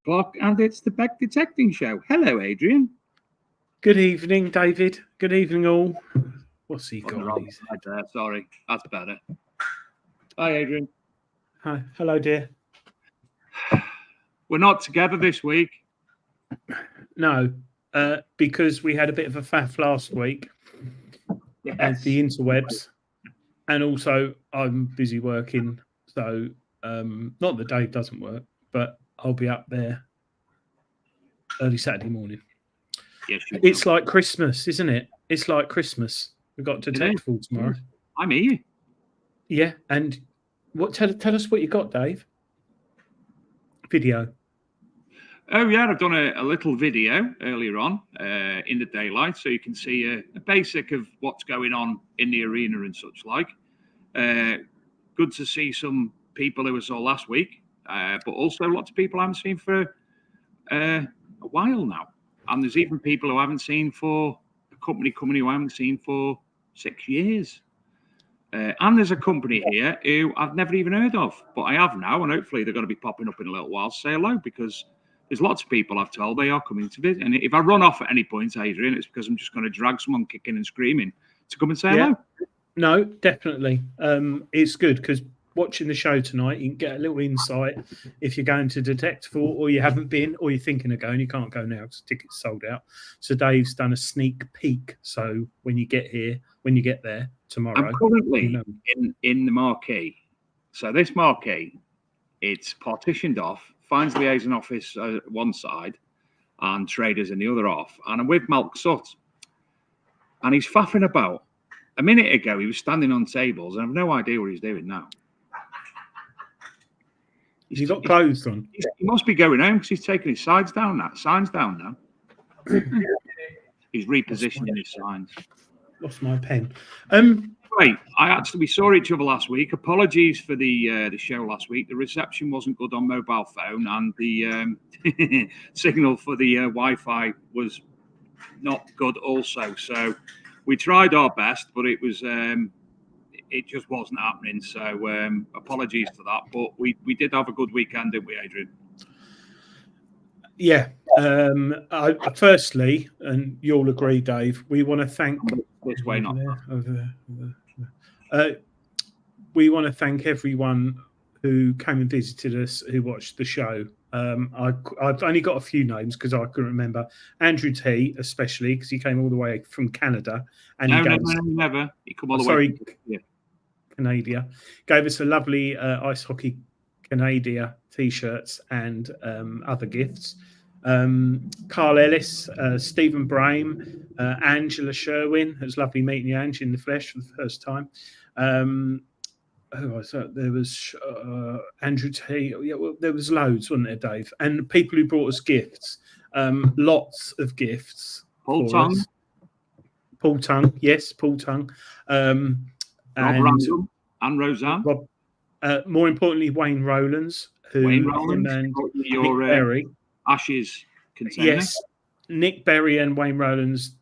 o'clock, and it's the Beck Detecting Show. Hello, Adrian. Good evening, David. Good evening, all. What's he On the got? wrong side there. Sorry, that's better. Hi, Adrian. Hi. Hello, dear. We're not together this week. No, because we had a bit of a faff last week at the interwebs, and also I'm busy working. So, not that Dave doesn't work, but I'll be up there early Saturday morning. Yes, it's like Christmas, isn't it? It's like Christmas. We've got Detectival tomorrow. I'm here. Yeah, and what? Tell us what you got, Dave. Video. Oh yeah, I've done a little video earlier on in the daylight, so you can see a basic of what's going on in the arena and such like. Good to see some people who I saw last week, but also lots of people I haven't seen for a while now. And there's even people who I haven't seen for a company who I haven't seen for 6 years. And there's a company here who I've never even heard of, but I have now, and hopefully they're going to be popping up in a little while to say hello, because there's lots of people I've told they are coming to visit. And if I run off at any point, Adrian, it's because I'm just going to drag someone kicking and screaming to come and say hello. No, definitely. It's good because watching the show tonight, you can get a little insight if you're going to Detectival or you haven't been or you're thinking of going. You can't go now because tickets sold out. So Dave's done a sneak peek. So when you get there tomorrow. I'm currently in the marquee. So this marquee, it's partitioned off, finds liaison office one side and traders in the other off. And I'm with Malk Sutt. And he's faffing about. A minute ago, he was standing on tables, and I've no idea what he's doing now. He's got clothes on. He must be going home because he's taking his signs down now. He's repositioning his signs. Lost my pen. Right, we saw each other last week. Apologies for the show last week. The reception wasn't good on mobile phone, and the signal for the Wi-Fi was not good also. So we tried our best, but it just wasn't happening. So apologies for that. But we did have a good weekend, didn't we, Adrian? Yeah. Firstly, and you'll agree, Dave, we want to thank this way not we want to thank everyone who came and visited us, who watched the show. I've only got a few names because I couldn't remember. Andrew T, especially because he came all the way from Canada, and never. He come all the way. From Canada. Gave us a lovely ice hockey Canada t-shirts and other gifts. Carl Ellis, Stephen Brame, Angela Sherwin. It was lovely meeting you, Ange, in the flesh for the first time. There was Andrew T. Yeah, well, there was loads, wasn't there, Dave? And people who brought us gifts, lots of gifts. Paul Tongue, yes, Paul Tongue. Rob Randall and Roseanne. More importantly, Wayne Rowlands, and Nick Berry. Ashes container. Yes, Nick Berry and Wayne Rowlands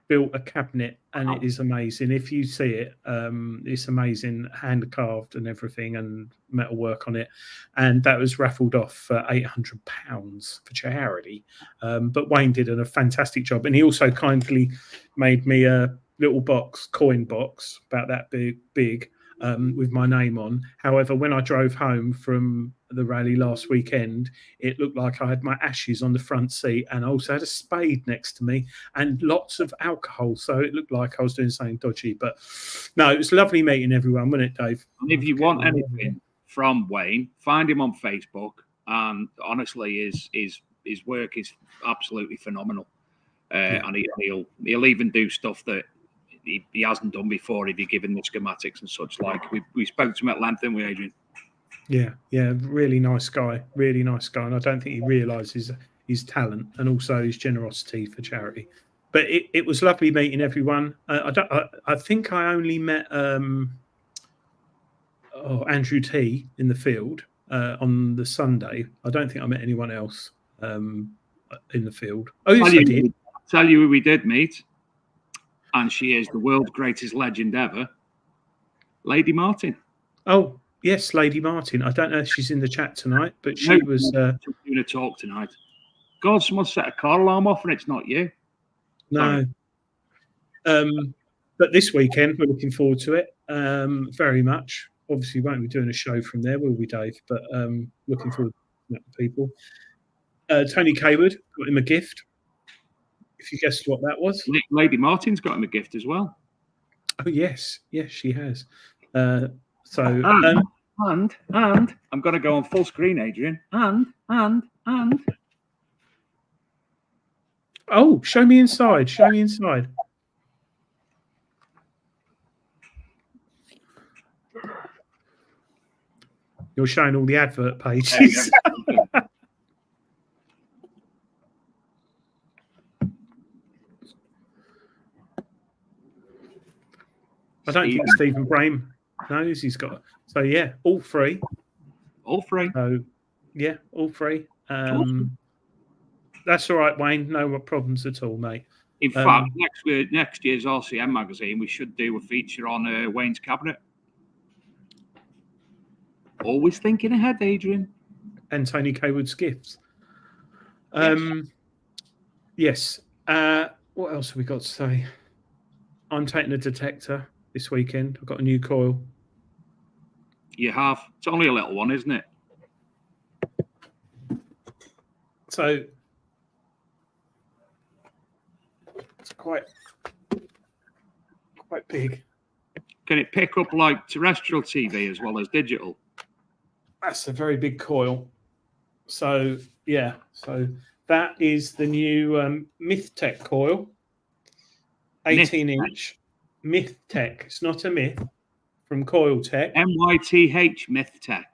built a cabinet, and it is amazing. If you see it, it's amazing, hand carved and everything, and metal work on it. And that was raffled off for £800 for charity. But Wayne did a fantastic job, and he also kindly made me a little coin box about that big. With my name on. However, when I drove home from the rally last weekend, it looked like I had my ashes on the front seat, and I also had a spade next to me and lots of alcohol. So it looked like I was doing something dodgy. But no, it was lovely meeting everyone, wasn't it, Dave? And if you want anything from Wayne, find him on Facebook. And honestly, his work is absolutely phenomenal. And he'll even do stuff that he hasn't done before if you're given the schematics and such like. We spoke to him at length, didn't we, Adrian? Yeah, really nice guy, and I don't think he realises his talent and also his generosity for charity. But it was lovely meeting everyone. I think I only met Andrew T in the field on the Sunday. I don't think I met anyone else in the field. Oh, yes, I did. Tell you who we did meet. And she is the world's greatest legend ever, Lady Martin. Oh, Yes, Lady Martin. I don't know if she's in the chat tonight, but she was doing a talk tonight. God, someone set a car alarm off and it's not you. No. But this weekend, we're looking forward to it very much. Obviously, we won't be doing a show from there, will we, Dave? But looking forward to that, people. Tony Kaywood got him a gift. If you guessed what that was. Lady Martin's got him a gift as well. Oh, yes. Yes, she has. And I'm going to go on full screen, Adrian. And. Oh, show me inside. Show me inside. You're showing all the advert pages. I don't think Stephen Brame knows he's got. So yeah, all free. All free. So yeah, all free. That's all right, Wayne. No problems at all, mate. In fact, next year's RCM magazine, we should do a feature on Wayne's cabinet. Always thinking ahead, Adrian. And Tony Kaywood's gifts. Yes. What else have we got to say? I'm taking a detector this weekend. I've got a new coil. You have. It's only a little one, isn't it? So it's quite big. Can it pick up like terrestrial TV as well as digital? That's a very big coil. So yeah, so that is the new MythTech coil, 18-inch MythTech. It's not a myth, from Coil Tech. MYTH MythTech.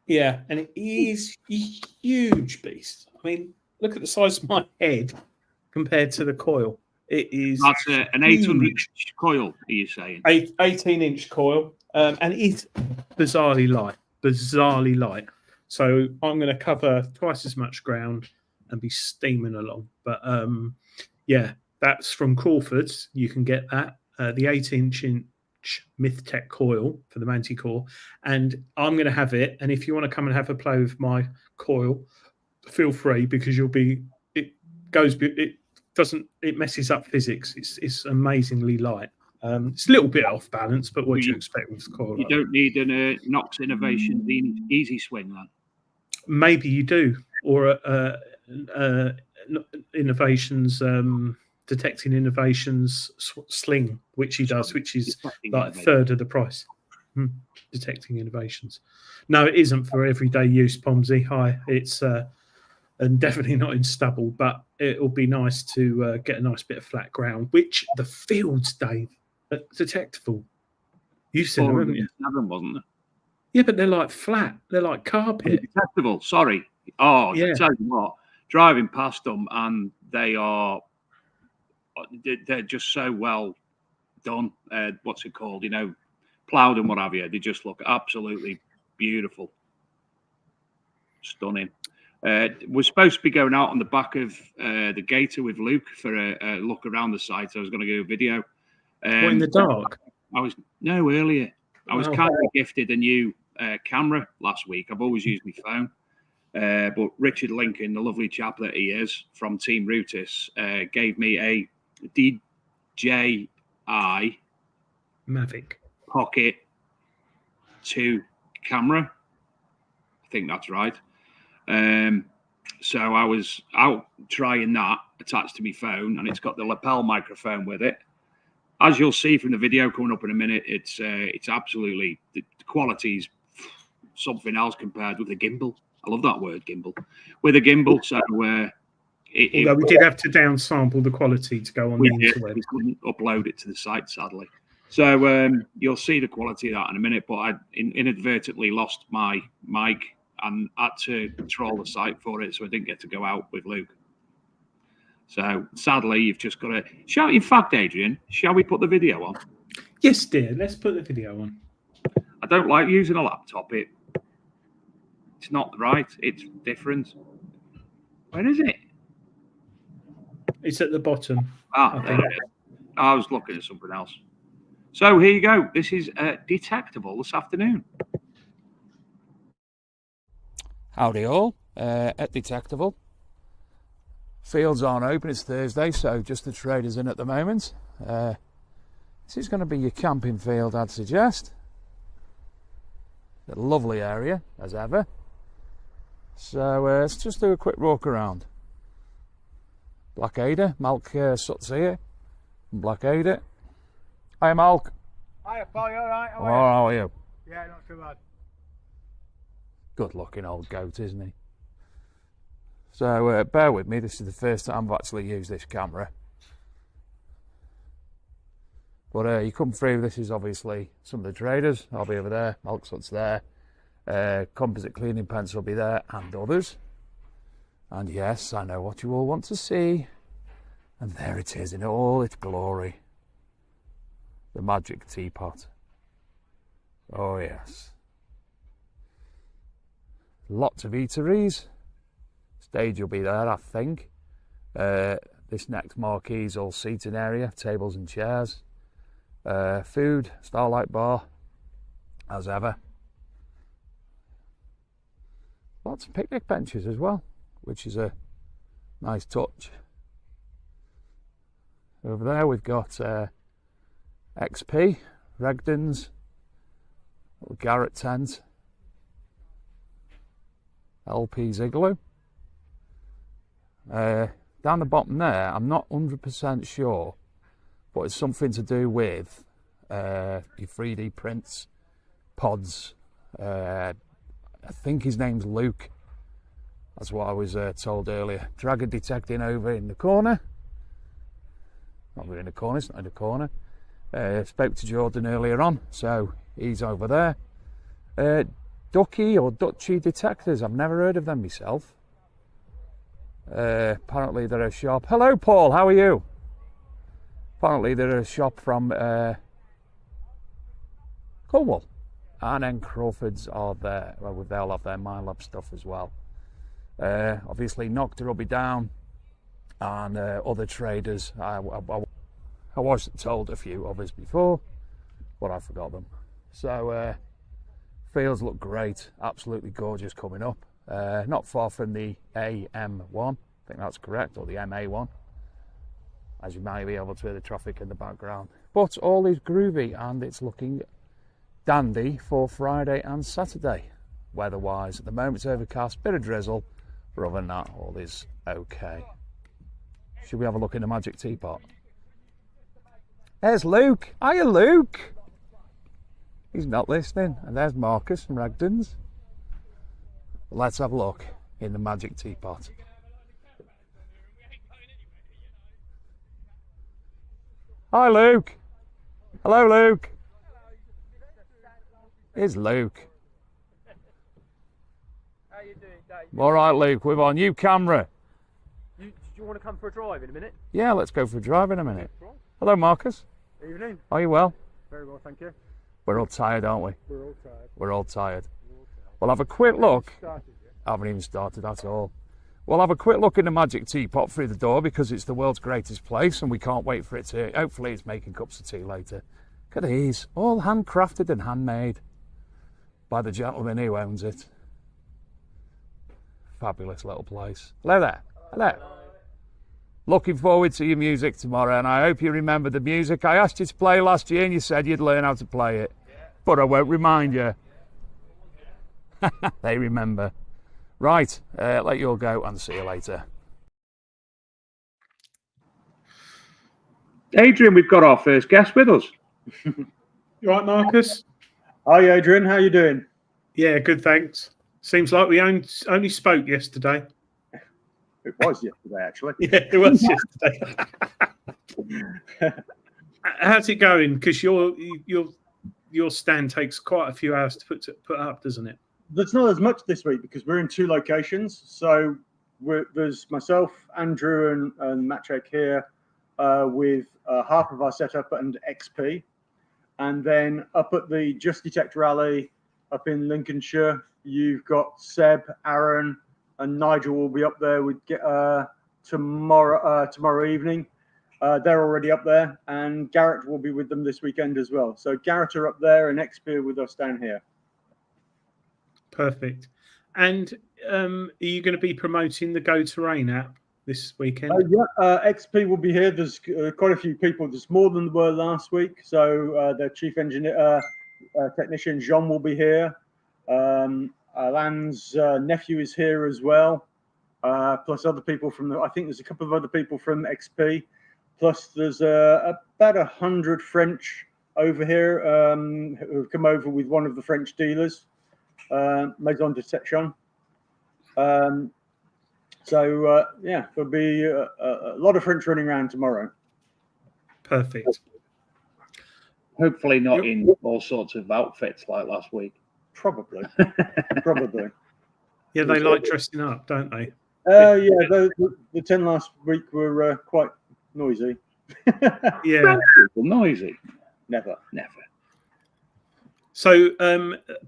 Yeah, and it is a huge beast. I mean, look at the size of my head compared to the coil. It is. That's an 800-inch coil, are you saying? 18-inch coil, and it's bizarrely light. So I'm going to cover twice as much ground and be steaming along. But yeah, that's from Crawford's. You can get that, the 18-inch MythTech coil for the Manticore, and I'm going to have it. And if you want to come and have a play with my coil, feel free, because it messes up physics. It's amazingly light. It's a little bit off balance, but what do you expect with coil? You don't need an Knox Innovation Easy Swing, then? Maybe you do, or Innovations, Detecting Innovations Sling, which he does, which is like a third of the price. Detecting Innovations. No, it isn't for everyday use, Pomsy. Hi, it's and definitely not in stubble, but it'll be nice to get a nice bit of flat ground, which the fields, Dave, at Detectival. You've seen them, haven't you? Wasn't there? Yeah, but they're like flat. They're like carpet. Detectival, sorry. Oh, yeah. I tell you what, driving past them, and they're just so well done. What's it called? You know, ploughed and what have you. They just look absolutely beautiful. Stunning. We're supposed to be going out on the back of the Gator with Luke for a look around the site. I was going to do a video. In the dark? Earlier. I was kind of gifted a new camera last week. I've always used my phone. But Richard Lincoln, the lovely chap that he is from Team Rutis, gave me a DJI Mavic Pocket 2 camera. I think that's right. So I was out trying that attached to my phone, and it's got the lapel microphone with it. As you'll see from the video coming up in a minute, it's absolutely, the quality's something else compared with the gimbal. I love that word, gimbal. With a gimbal, so although we did have to downsample the quality to go on the interweb. We couldn't upload it to the site, sadly. So you'll see the quality of that in a minute, but I inadvertently lost my mic and had to troll the site for it, so I didn't get to go out with Luke. So sadly, you've just got to. In fact, Adrian, shall we put the video on? Yes, dear. Let's put the video on. I don't like using a laptop. It's not right. It's different. Where is it? It's at the bottom. I was looking at something else. So here you go. This is Detectival this afternoon. Howdy all, at Detectival. Fields aren't open, it's Thursday, so just the traders in at the moment. This is going to be your camping field, I'd suggest. A lovely area, as ever. So let's just do a quick walk around. Blackadder, Malk Suts here. Blackadder. Hi Malk. Hiya pal, you alright? How are you? Yeah, not too bad. Good looking old goat, isn't he? So bear with me, this is the first time I've actually used this camera. But you come through, this is obviously some of the traders. I'll be over there, Malk's Hut's there. Composite cleaning pens will be there, and others. And yes, I know what you all want to see. And there it is in all its glory. The magic teapot. Oh yes. Lots of eateries. Stage will be there, I think. This next marquee's all seating area, tables and chairs. Food, Starlight Bar, as ever. Lots of picnic benches as well, which is a nice touch. Over there we've got XP, Regden's, little Garrett tent, LP's igloo. Down the bottom there, I'm not 100% sure, but it's something to do with your 3D prints, pods. I think his name's Luke. That's what I was told earlier. Dragon detecting over in the corner. Not really in the corner, it's not in the corner. Spoke to Jordan earlier on, so he's over there. Ducky or Dutchy detectors, I've never heard of them myself. Apparently they're a shop. Hello Paul, how are you? Apparently they're a shop from Cornwall. And then Crawford's are there. Well, they'll have their MyLab stuff as well. Obviously Nocta will be down, and other traders. I was told a few of us before, but I forgot them. So fields look great, absolutely gorgeous coming up. Not far from the AM1, I think that's correct, or the MA1, as you might be able to hear the traffic in the background. But all is groovy and it's looking dandy for Friday and Saturday, weather-wise. At the moment it's overcast, bit of drizzle, but other than that, all is okay. Should we have a look in the magic teapot? There's Luke. Hiya, Luke. He's not listening. And there's Marcus from Regden's. Let's have a look in the magic teapot. Hi, Luke. Hello, Luke. Here's Luke. How you doing, Dave? All right, Luke. We've our new camera. Do you want to come for a drive in a minute? Yeah, let's go for a drive in a minute. Hello, Marcus. Evening. Are you well? Very well, thank you. We're all tired, aren't we? We're all tired. We're all tired. We'll have a quick look. Started yet? I haven't even started at all. We'll have a quick look in the magic teapot through the door because it's the world's greatest place and we can't wait for it to... Hopefully it's making cups of tea later. Look at these. All handcrafted and handmade by the gentleman who owns it. Fabulous little place. Hello there. Hello. Looking forward to your music tomorrow, and I hope you remember the music I asked you to play last year and you said you'd learn how to play it. But I won't remind you. They remember. Right, let you all go and see you later. Adrian, we've got our first guest with us. You right, Marcus? Hi, Adrian. How you doing? Yeah, good, thanks. Seems like we only spoke yesterday. It was yesterday, actually. Yeah, it was yesterday. How's it going? Because your stand takes quite a few hours to put up, doesn't it? There's not as much this week because we're in 2 locations. So there's myself, Andrew, and Matrek here with half of our setup and XP. And then up at the Just Detect Rally up in Lincolnshire, you've got Seb, Aaron, and Nigel will be up there with tomorrow evening. They're already up there, and Garrett will be with them this weekend as well. So Garrett are up there, and XP are with us down here. Perfect. And are you going to be promoting the Go Terrain app this weekend? XP will be here. There's quite a few people. There's more than there were last week. So their chief engineer, technician Jean will be here. Alan's nephew is here as well. Plus other people from I think there's a couple of other people from XP. Plus there's about 100 French over here who have come over with one of the French dealers, Maison Detectival. So there'll be a lot of French running around tomorrow. Perfect. Hopefully not in all sorts of outfits like last week. Probably. Probably. Yeah, they like dressing up, don't they? The 10 last week were quite noisy. Yeah. Noisy. Never. So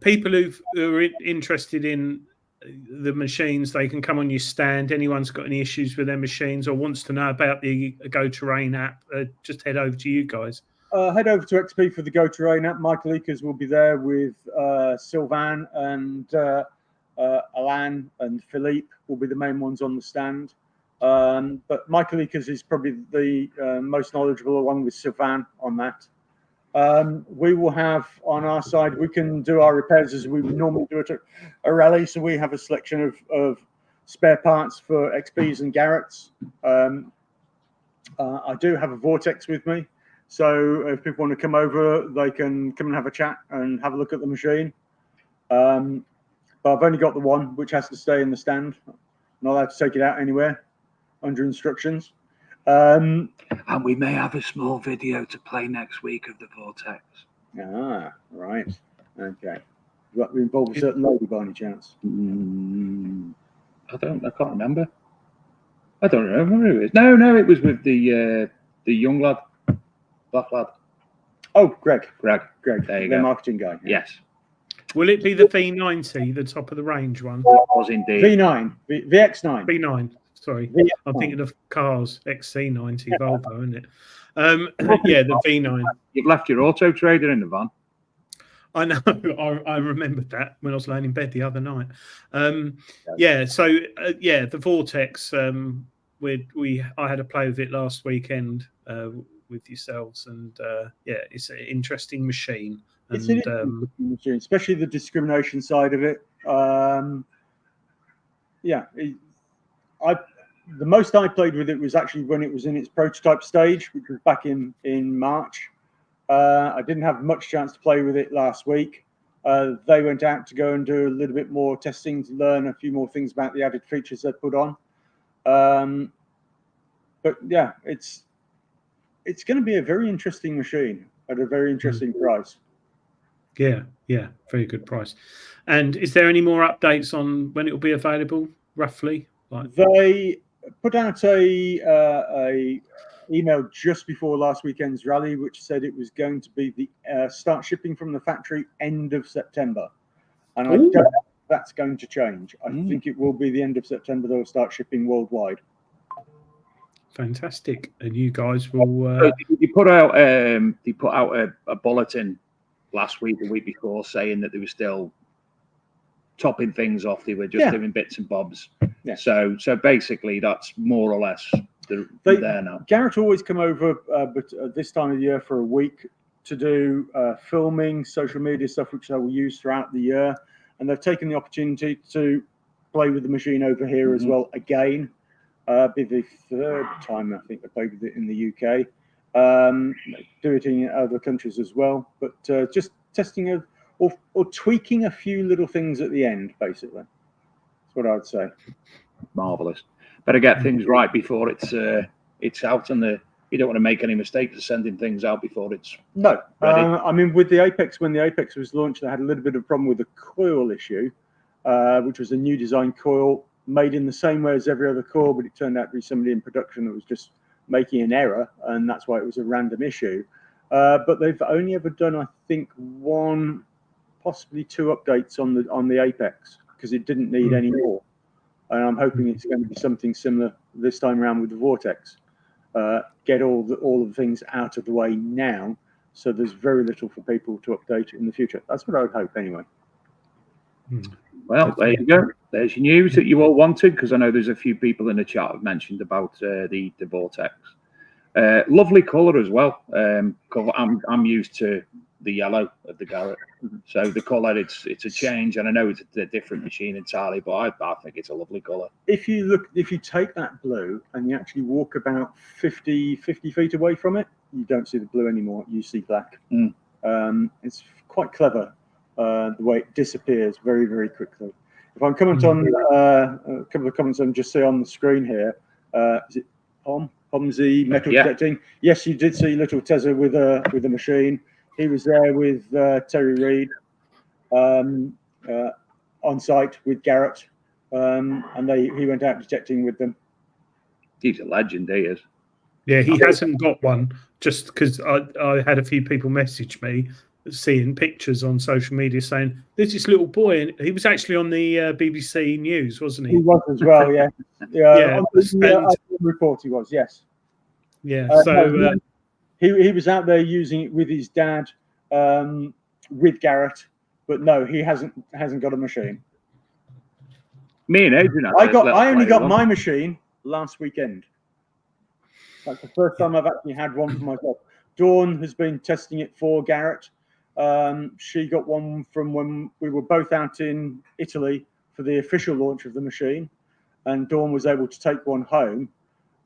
people who are interested in the machines, they can come on your stand. Anyone's got any issues with their machines or wants to know about the Go Terrain app, just head over to you guys. Head over to XP for the Go Terrain app. Michael Eakers will be there with Sylvain and Alain and Philippe will be the main ones on the stand. But Michael Eakers is probably the most knowledgeable, along with Sylvain, on that. We will have on our side, we can do our repairs as we would normally do at a rally. So we have a selection of spare parts for XPs and Garrett's. I do have a Vortex with me. So if people want to come over, they can come and have a chat and have a look at the machine. But I've only got the one, which has to stay in the stand. Not allowed to take it out anywhere under instructions. And we may have a small video to play next week of the Vortex. Ah, right. Okay. You got to involve a certain lady by any chance? I can't remember. I don't remember who it is. No, it was with the young lad, black lad. Oh, Greg. There you the go. Marketing guy. Yeah. Yes. Will it be the V90, the top of the range one? It was indeed. V9, VX9. V9. Sorry, V9. I'm thinking of cars. XC90 Volvo, isn't it? Yeah, the V9. You've left your auto trader in the van. I know. I remembered that when I was laying in bed the other night. The Vortex. I had a play with it last weekend with yourselves, and it's an interesting machine. It's an interesting machine, especially the discrimination side of it. The most I played with it was actually when it was in its prototype stage, which was back in March. I didn't have much chance to play with it last week. They went out to go and do a little bit more testing to learn a few more things about the added features they put on. But yeah, it's going to be a very interesting machine at a very interesting price. Yeah, very good price. And is there any more updates on when it will be available, roughly? They put out a email just before last weekend's rally, which said it was going to be the start shipping from the factory end of September. And I don't know if that's going to change. I think it will be the end of September they'll start shipping worldwide. Fantastic. And you guys will you put out a bulletin last week, the week before, saying that they were still topping things off. They were just doing bits and bobs. Yeah. So basically that's more or less they're there now. Garrett always come over but this time of year for a week to do filming, social media stuff, which they will use throughout the year. And they've taken the opportunity to play with the machine over here as well again. Be the third time I think they played with it in the UK. Do it in other countries as well, but just testing or tweaking a few little things at the end, basically. That's what I would say. Marvelous. Better get things right before it's out, and you don't want to make any mistakes of sending things out before it's ready. I mean, with the Apex, when the Apex was launched, they had a little bit of a problem with the coil issue, which was a new design coil made in the same way as every other coil, but it turned out to be somebody in production that was just making an error, and that's why it was a random issue. But they've only ever done, I think, one, possibly two updates on the Apex, because it didn't need any more. And I'm hoping it's going to be something similar this time around with the Vortex. Get all of the things out of the way now, so there's very little for people to update in the future. That's what I would hope, anyway. Well, there you go. There's your news that you all wanted, because I know there's a few people in the chat have mentioned about the Vortex. Lovely colour as well. I'm used to the yellow of the Garrett, so the colour it's a change, and I know it's a different machine entirely, but I think it's a lovely colour. If you take that blue and you actually walk about 50 feet away from it, you don't see the blue anymore. You see black. It's quite clever the way it disappears very, very quickly. If I'm comment on a couple of comments I'm just see on the screen here, is it Pomsey metal detecting? Yes, you did see little Tezza with a machine. He was there with Terry Reid on site with Garrett, and he went out detecting with them. He's a legend, he is. Yeah, he hasn't got one, just because I had a few people message me seeing pictures on social media saying there's this little boy, and he was actually on the BBC News, wasn't he? He was as well, yeah. On the report he was, yes. Yeah, he was out there using it with his dad, with Garrett, but no, he hasn't got a machine. Me and Adrian, I only got my machine last weekend. That's the first time I've actually had one for myself. Dawn has been testing it for Garrett. She got one from when we were both out in Italy for the official launch of the machine, and Dawn was able to take one home.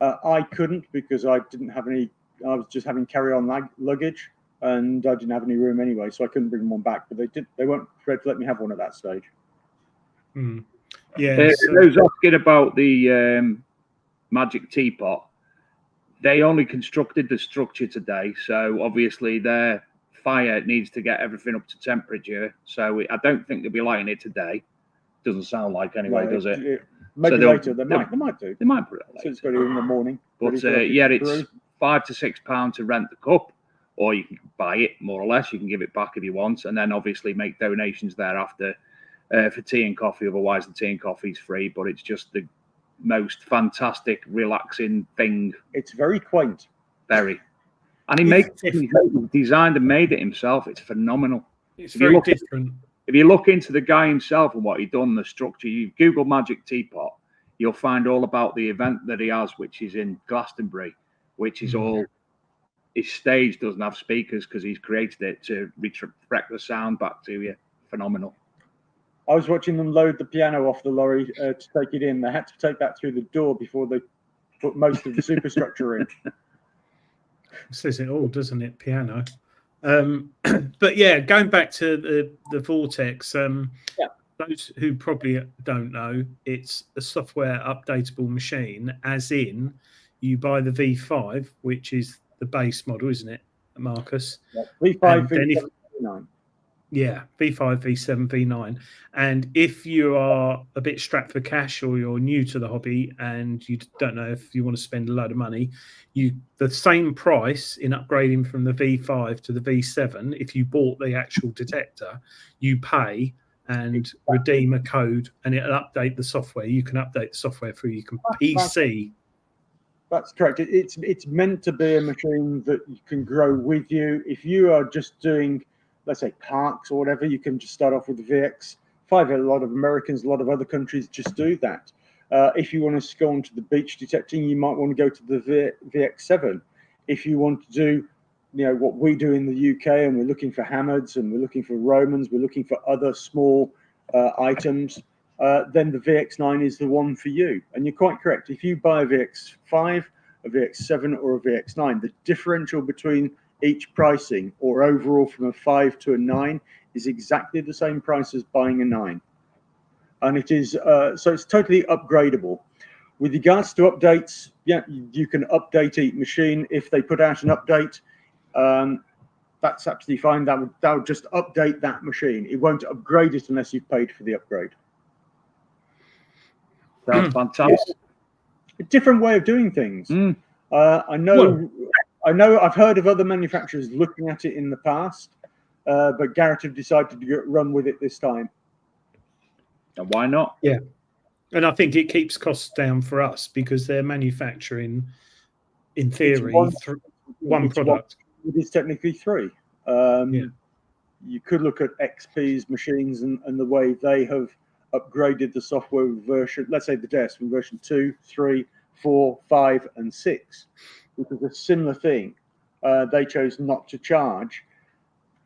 I couldn't, because I didn't have any. I was just having carry-on luggage, and I didn't have any room anyway, so I couldn't bring one back. But they weren't prepared to let me have one at that stage. Yeah. Those asking about the Magic Teapot, they only constructed the structure today, so obviously their fire needs to get everything up to temperature. So I don't think they'll be lighting it today. Doesn't sound like anyway, does it? Maybe later. They might do. They might put it later. So it's got to be in the morning. But it's £5 to £6 to rent the cup, or you can buy it more or less. You can give it back if you want, and then obviously make donations thereafter for tea and coffee. Otherwise, the tea and coffee is free. But it's just the most fantastic, relaxing thing. It's very quaint. Very. And he designed and made it himself. It's phenomenal. It's very different. If you look into the guy himself and what he done, the structure, you Google Magic Teapot, you'll find all about the event that he has, which is in Glastonbury, which is all, his stage doesn't have speakers because he's created it to reflect the sound back to you. Phenomenal. I was watching them load the piano off the lorry to take it in. They had to take that through the door before they put most of the superstructure in. Says it all, doesn't it? Piano. But yeah, going back to the Vortex, those who probably don't know, it's a software updatable machine, as in you buy the V5, which is the base model, isn't it, Marcus? Yeah, V5, V7, V9. Yeah, V5, V7, V9. And if you are a bit strapped for cash, or you're new to the hobby and you don't know if you want to spend a load of money, the same price in upgrading from the V5 to the V7, if you bought the actual detector, you pay and redeem a code, and it'll update the software. You can update the software through your PC. That's correct. It's meant to be a machine that you can grow with you. If you are just doing, let's say, parks or whatever, you can just start off with the VX5. A lot of Americans, a lot of other countries just do that. If you want to go on to the beach detecting, you might want to go to the VX7. If you want to do, what we do in the UK, and we're looking for hammers, and we're looking for Romans, we're looking for other small items, then the VX9 is the one for you. And you're quite correct. If you buy a VX5, a VX7, or a VX9, the differential between each pricing, or overall from a 5 to a 9, is exactly the same price as buying a 9. And it is so it's totally upgradable. With regards to updates, you can update each machine. If they put out an update, that's absolutely fine. That would just update that machine. It won't upgrade it unless you've paid for the upgrade. That's fantastic. A different way of doing things. I know I've heard of other manufacturers looking at it in the past, but Garrett have decided to run with it this time. And why not? Yeah. And I think it keeps costs down for us because they're manufacturing, in theory, one product. It is technically 3. you could look at XP's machines and the way they have upgraded the software version, let's say the desk from version 2, 3, 4, 5, and 6, which is a similar thing. They chose not to charge,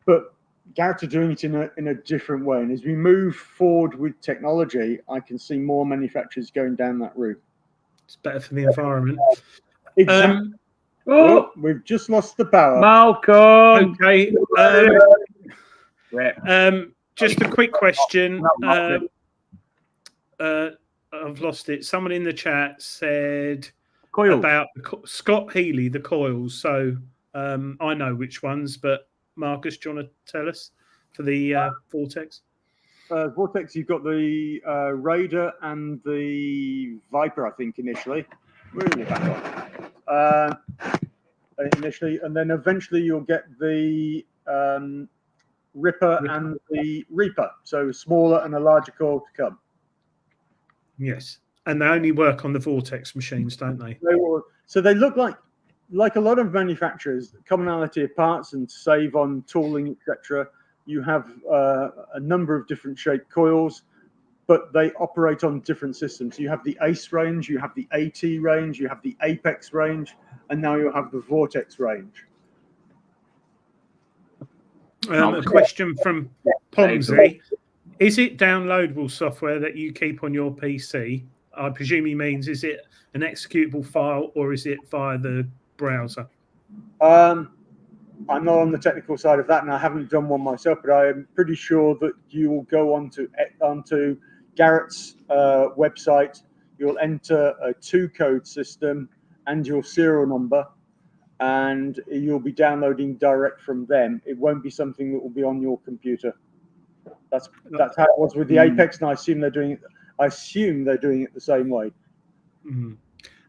but Garrett are doing it in a different way. And as we move forward with technology, I can see more manufacturers going down that route. It's better for the environment. Exactly. Well, we've just lost the power. Malcolm. Okay. Just a quick question. I've lost it. Someone in the chat said Coils. about Scott Healy, the coils. So I know which ones, but Marcus, do you want to tell us for the Vortex? Vortex, you've got the Raider and the Viper, I think, initially. Really back on. Initially, and then eventually you'll get the Ripper and the Reaper. So smaller and a larger coil to come. Yes. And they only work on the Vortex machines, don't they? So they look like a lot of manufacturers, commonality of parts and save on tooling, etc. You have a number of different shaped coils, but they operate on different systems. You have the ACE range, you have the AT range, you have the Apex range, and now you have the Vortex range. A question from Ponzi. Is it downloadable software that you keep on your PC? I presume he means, is it an executable file or is it via the browser? I'm not on the technical side of that, and I haven't done one myself, but I am pretty sure that you will go onto Garrett's website. You'll enter a 2-code system and your serial number, and you'll be downloading direct from them. It won't be something that will be on your computer. That's how it was with the Apex, and I assume they're doing it the same way. Mm.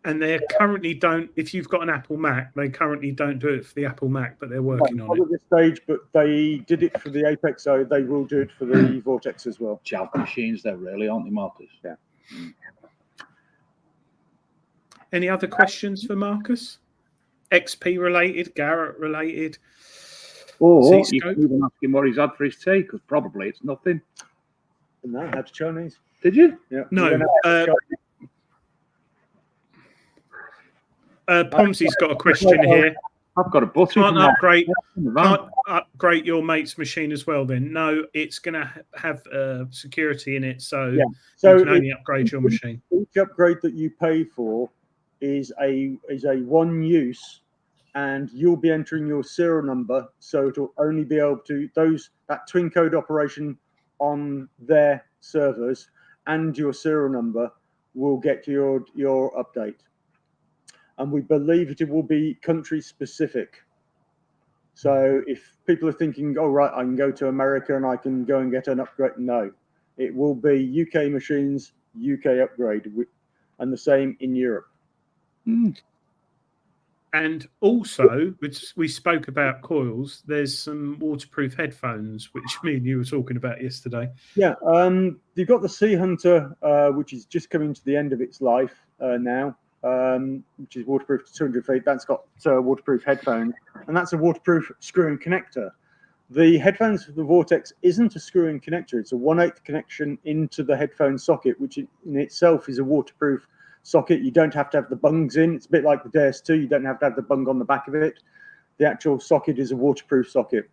And they currently don't. If you've got an Apple Mac, they currently don't do it for the Apple Mac, but they're working on it at this stage. But they did it for the Apex, so they will do it for the Vortex as well. Child machines, they're really, aren't they, Marcus? Yeah. Any other questions for Marcus? XP related, Garrett related. Or you can even ask him what he's had for his tea, because probably it's nothing. No, I had Chinese. Did you? Yeah. No. Pomsey's got a question here. I've got a button. Can't upgrade your mate's machine as well then? No, it's going to have security in it, so you can only upgrade your machine. Each upgrade that you pay for is a one use, and you'll be entering your serial number, so it'll only be able to that twin code operation on their servers, and your serial number will get your update. And we believe it will be country specific. So if people are thinking, oh, right, I can go to America and I can go and get an upgrade, no. It will be UK machines, UK upgrade, and the same in Europe. Mm. And also, we spoke about coils. There's some waterproof headphones, which me and you were talking about yesterday. Yeah, you've got the Sea Hunter, which is just coming to the end of its life now. Which is waterproof to 200 feet. That's got waterproof headphones, and that's a waterproof screw-in connector. The headphones for the Vortex isn't a screw-in connector. It's a 1/8 connection into the headphone socket, which in itself is a waterproof socket. You don't have to have the bungs in. It's a bit like the DS2. You don't have to have the bung on the back of it. The actual socket is a waterproof socket.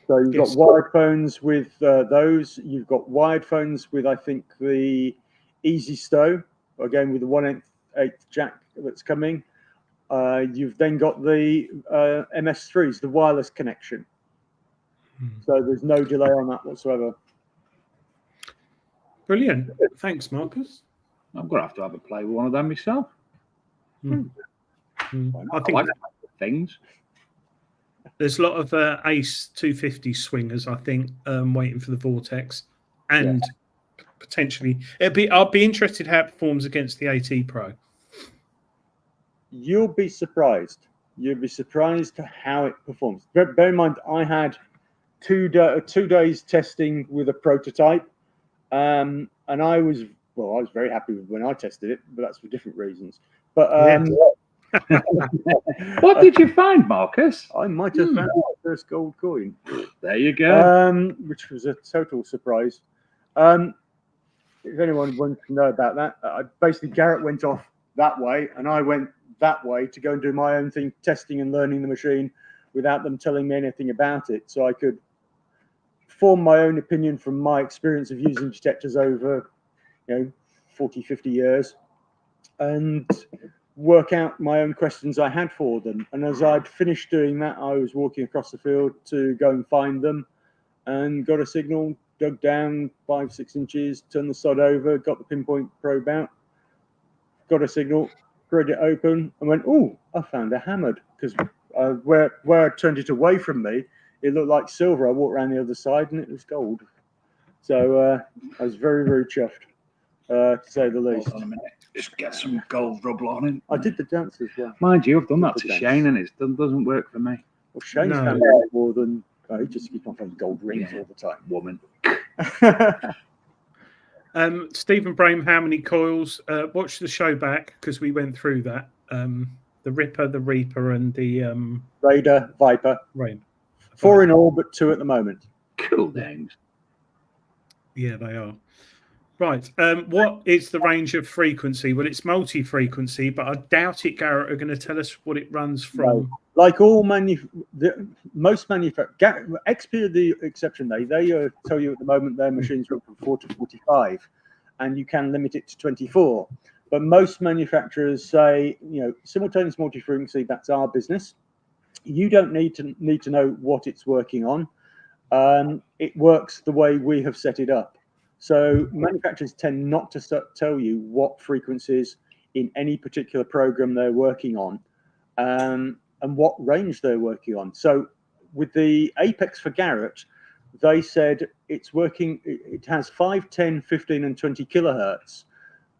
So you've got wired phones with those. You've got wired phones with, I think, the Easy Stow, again with the 1/8 jack that's coming. You've then got the MS3s, the wireless connection. So there's no delay on that whatsoever. Brilliant. Thanks, Marcus. I'm going to have a play with one of them myself. I think like things. There's a lot of Ace 250 swingers, I think, waiting for the Vortex. And potentially, I'll be interested how it performs against the AT Pro. You'll be surprised. You'll be surprised to how it performs. Bear in mind, I had 2 days testing with a prototype, and I was very happy with when I tested it, but that's for different reasons. But What did you find, Marcus? I might have found my first gold coin. There you go. Which was a total surprise. If anyone wants to know about that, basically Garrett went off that way, and I went that way to go and do my own thing, testing and learning the machine without them telling me anything about it. So I could form my own opinion from my experience of using detectors over, 40, 50 years, and work out my own questions I had for them. And as I'd finished doing that, I was walking across the field to go and find them, and got a signal, dug down 5-6 inches, turned the sod over, got the pinpoint probe out, got a signal, thread it open, and went, oh, I found a hammered. Because where I turned it away from me, it looked like silver. I walked around the other side and it was gold. So I was very, very chuffed, to say the least. Hold on a minute. Just get some gold rubble on it. I did the dance as well. Mind you, I've done that to Shane and it doesn't work for me. Well, Shane's found a lot more than... he just keeps on finding gold rings all the time. Woman. Stephen Brame, how many coils? Watch the show back because we went through that. The Ripper, the Reaper, and the Raider, Viper. Rain. 4 in all, but 2 at the moment. Cool names. Yeah, they are. Right. What is the range of frequency? Well, it's multi-frequency, but I doubt it, Garrett, are going to tell us what it runs from. No. Like all most manufacturers, XP are the exception. They tell you at the moment their machines run from 4 to 45, and you can limit it to 24. But most manufacturers say, simultaneous multi-frequency, that's our business. You don't need to know what it's working on. It works the way we have set it up. So manufacturers tend not to tell you what frequencies in any particular program they're working on, and what range they're working on. So with the Apex for Garrett, they said it's working, it has 5, 10, 15, and 20 kilohertz,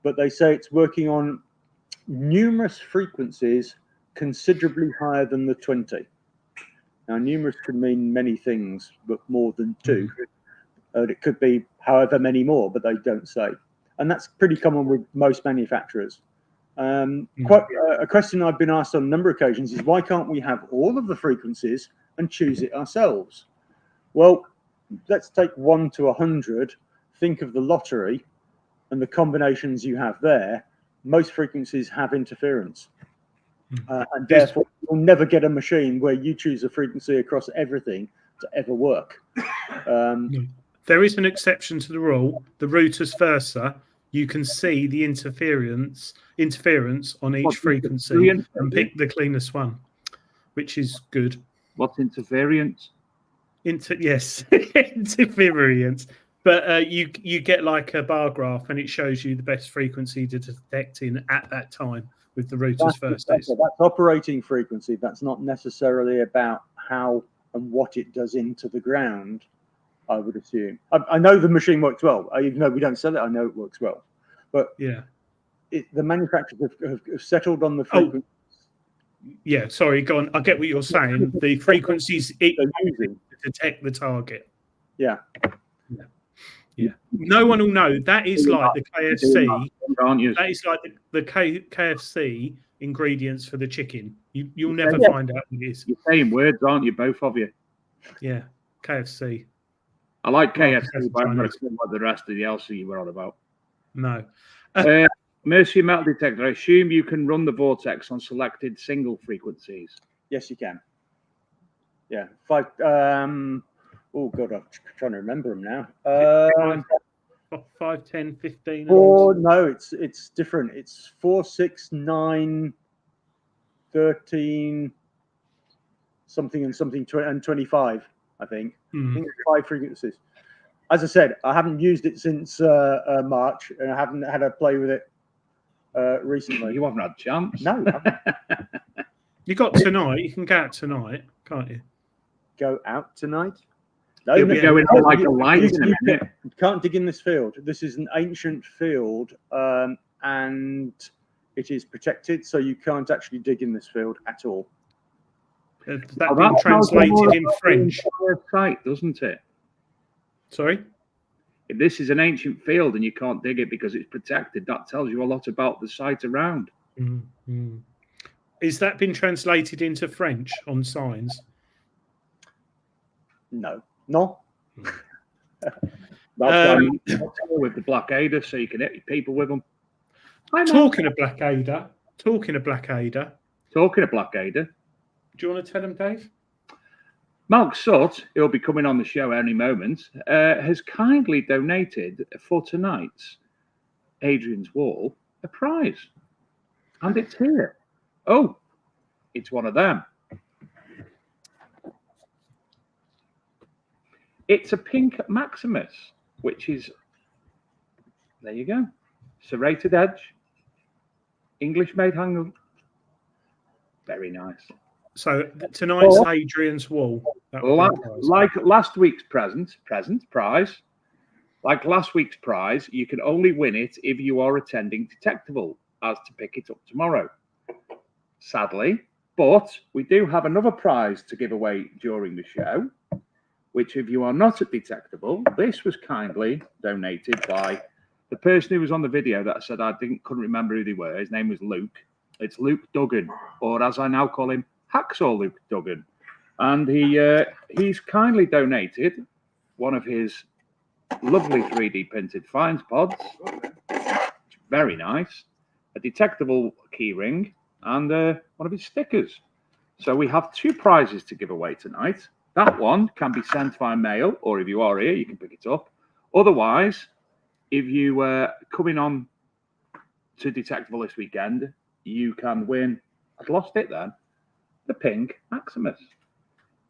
but they say it's working on numerous frequencies considerably higher than the 20. Now, numerous could mean many things, but more than 2. It could be however many more, but they don't say. And that's pretty common with most manufacturers. A question I've been asked on a number of occasions is, why can't we have all of the frequencies and choose it ourselves? Well, let's take 1 to 100, think of the lottery and the combinations you have there. Most frequencies have interference. And therefore, you'll never get a machine where you choose a frequency across everything to ever work. There is an exception to the rule. The routers versa. You can see the interference on each frequency and pick the cleanest one, which is good. What's interference? Yes, interference. But you get like a bar graph, and it shows you the best frequency to detect in at that time with the routers versus. That's operating frequency. That's not necessarily about how and what it does into the ground, I would assume. I know the machine works well. Even though we don't sell it, I know it works well. But yeah, the manufacturers have settled on the frequency. Yeah, sorry, go on. I get what you're saying. The frequencies it uses to detect the target. Yeah. No one will know. That is like the KFC. That is like the KFC ingredients for the chicken. You'll never find out what it is. You're saying words, aren't you, both of you? Yeah, KFC. I like KFC, but I'm not sure what the rest of the else you were on about. No. Mercy metal detector. I assume you can run the vortex on selected single frequencies. Yes, you can. Yeah. 5. Oh God, I'm trying to remember them now. 5, 10, 15. No, it's different. It's 4, 6, 9, 13, something and something, and 25. I think. I think it's 5 frequencies. As I said, I haven't used it since March, and I haven't had a play with it recently. You haven't had a chance. No. You got tonight. You can go out tonight, can't you? Go out tonight? No, You'll be going on like a light in a minute. You can't dig in this field. This is an ancient field, and it is protected, so you can't actually dig in this field at all. That being translated in French. Site, doesn't it? Sorry? If this is an ancient field and you can't dig it because it's protected, that tells you a lot about the site around. Is that been translated into French on signs? No. That's why with the Black Ada, so you can hit people with them. Talking of Black Ada. Talking of Black Ada. Do you want to tell them, Dave? Malk Sutt, who'll be coming on the show any moment, has kindly donated for tonight's Adrian's Wall a prize. And it's here. Oh, it's one of them. It's a pink Maximus, which is, there you go, serrated edge, English made handle. Very nice. So tonight's Adrian's Wall. Like last week's prize. Like last week's prize, you can only win it if you are attending Detectival, as to pick it up tomorrow. Sadly, but we do have another prize to give away during the show, which if you are not at Detectival, this was kindly donated by the person who was on the video that I said couldn't remember who they were. His name was Luke. It's Luke Duggan, or as I now call him, Hacksaw Luke Duggan. And he's kindly donated one of his lovely 3D printed finds pods. Very nice. A Detectival keyring and one of his stickers. So we have two prizes to give away tonight. That one can be sent via mail, or if you are here, you can pick it up. Otherwise, if you coming on to Detectival this weekend, you can win. I've lost it then. The pink Maximus.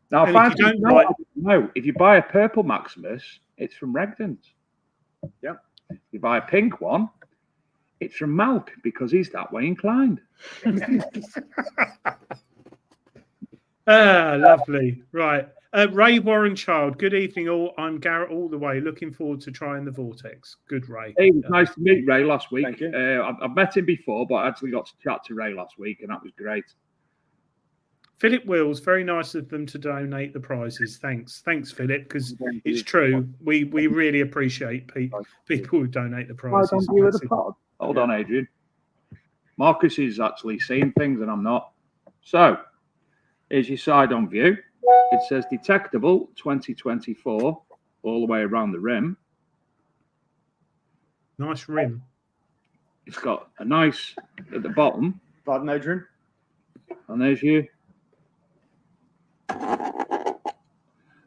Now, if you buy a purple Maximus, it's from Regdon's. Yeah. If you buy a pink one, it's from Malk because he's that way inclined. Lovely. Right. Ray Warren Child. Good evening, all. I'm Garrett all the way. Looking forward to trying the Vortex. Good, Ray. It was nice to meet Ray last week. Thank you. I've met him before, but I actually got to chat to Ray last week, and that was great. Philip Wills, very nice of them to donate the prizes. Thanks, Philip, because it's true. We really appreciate people who donate the prizes. Hold on, Adrian. Marcus is actually seeing things, and I'm not. So, here's your side-on view. It says Detectival 2024 all the way around the rim. Nice rim. It's got a nice at the bottom. Pardon, Adrian. And there's you.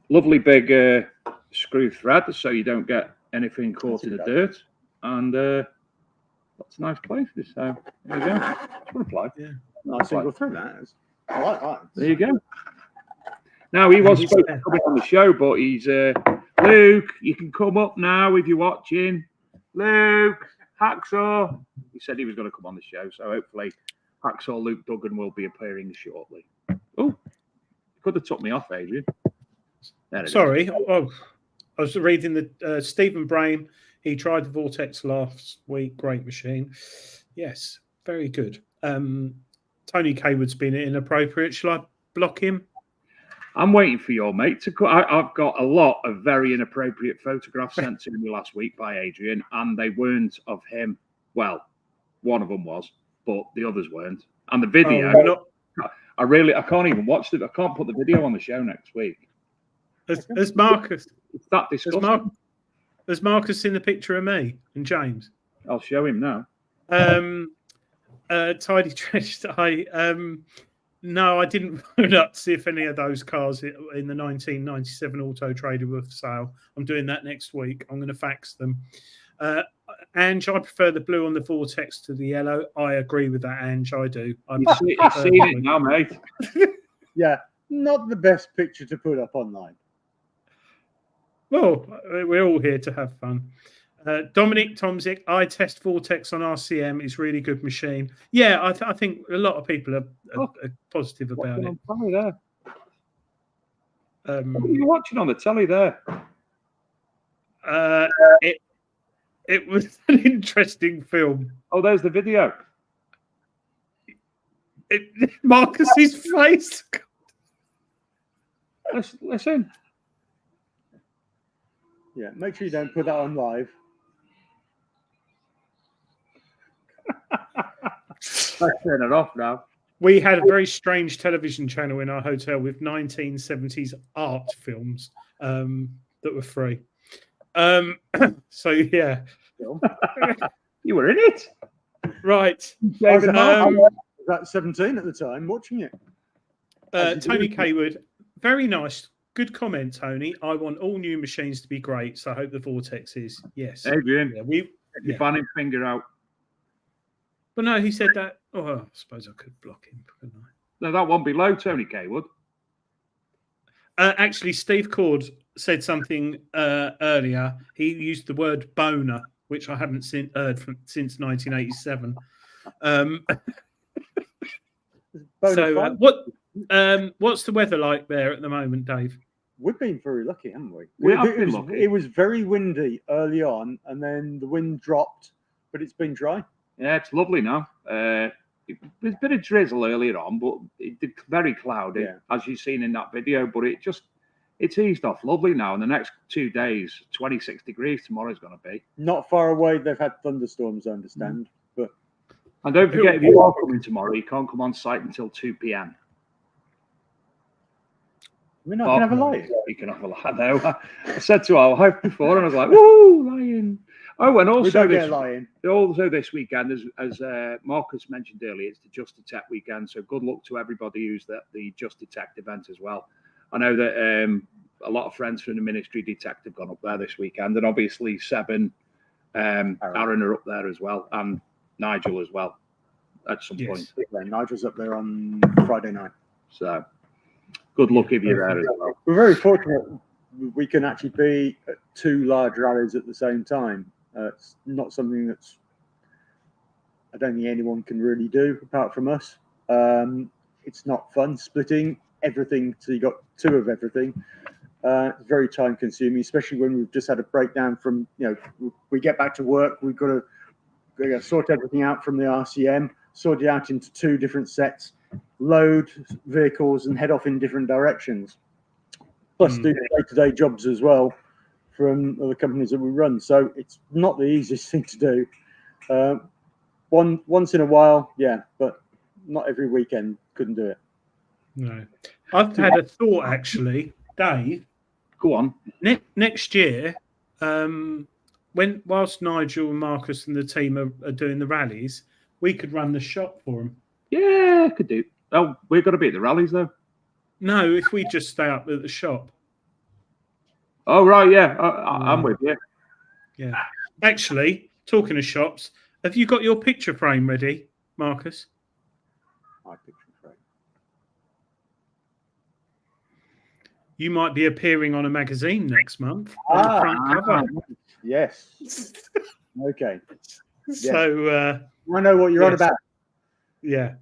Lovely big screw thread so you don't get anything caught in the dirt. And that's a nice place. So there you go. Just want to play. Yeah. Nice single thread, that is. I like that. There you go. Now, he was supposed to come on the show, but he's Luke, you can come up now if you're watching. Luke, Hacksaw. He said he was going to come on the show, so hopefully Hacksaw Luke Duggan will be appearing shortly. Oh, could have took me off, Adrian. Sorry. Oh, I was reading the Stephen Brain. He tried the Vortex last week. Great machine. Yes, very good. Tony Kaywood's been inappropriate. Shall I block him? I'm waiting for your mate to come. I've got a lot of very inappropriate photographs sent to me last week by Adrian, and they weren't of him. Well, one of them was, but the others weren't. And the video, I can't even watch it. I can't put the video on the show next week. There's Marcus. It's that disgusting. There's Marcus in the picture of me and James. I'll show him now. Tidy Treasure. No, I didn't phone up to see if any of those cars in the 1997 Auto Trader were for sale. I'm doing that next week. I'm going to fax them. Ange, I prefer the blue on the Vortex to the yellow. I agree with that, Ange. I do. You've seen it now, mate. Yeah, not the best picture to put up online. Well, we're all here to have fun. Dominic Tomzik, I test Vortex on RCM. It's a really good machine. Yeah, I think a lot of people are positive about it. There? What are you watching on the telly there? It was an interesting film. Oh, there's the video. Marcus's face. Listen. Yeah, make sure you don't put that on live. Let's turn it off now. We had a very strange television channel in our hotel with 1970s art films that were free. So yeah, You were in it, right. I was about 17 at the time watching it. Tony Kaywood, very nice. Good comment, Tony. I want all new machines to be great, so I hope the Vortex is. Yes. Adrian. Yeah, Get your banning finger out. But no, he said that. Oh, I suppose I could block him, couldn't I? No, that one below Tony Kaywood. Actually, Steve Cord said something earlier. He used the word boner, which I haven't heard since 1987. So, what's the weather like there at the moment, Dave? We've been very lucky, haven't we? It was very windy early on, and then the wind dropped, but it's been dry. Yeah, it's lovely now. There's a bit of drizzle earlier on, but it's very cloudy, as you've seen in that video. But it's eased off lovely now. In the next 2 days, 26 degrees tomorrow's going to be. Not far away, they've had thunderstorms, I understand. And don't forget, if you are coming tomorrow, you can't come on site until 2 p.m. I mean, I can have a lie. You can have a lie. No, I said to our wife before, and I was like, "Woo, lying!" Oh, and also this weekend, as Marcus mentioned earlier, it's the Just Detect weekend. So good luck to everybody who's at the Just Detect event as well. I know that a lot of friends from the Ministry Detect have gone up there this weekend, and obviously Seb and Aaron are up there as well, and Nigel as well at some point. Yeah, Nigel's up there on Friday night. So good luck if you're there as well. We're very fortunate we can actually be at 2 large rallies at the same time. It's not something I don't think anyone can really do apart from us. It's not fun splitting everything, so you got 2 of everything. It's very time consuming, especially when we've just had a breakdown from, we get back to work, we've got to sort everything out from the RCM, sort it out into 2 different sets, load vehicles and head off in different directions. Plus do day-to-day jobs as well from other companies that we run. So it's not the easiest thing to do. Once in a while, but not every weekend. Couldn't do it. No. I've had a thought, actually, Dave. Go on. Next year, whilst Nigel and Marcus and the team are doing the rallies, we could run the shop for them. Yeah, could do. Oh, we're going to be at the rallies, though. No, if we just stay up at the shop. Oh, right, yeah. I'm with you. Yeah. Actually, talking of shops, have you got your picture frame ready, Marcus? My picture frame. You might be appearing on a magazine next month on the front cover. Yes. Okay. So I know what you're on about. Yeah.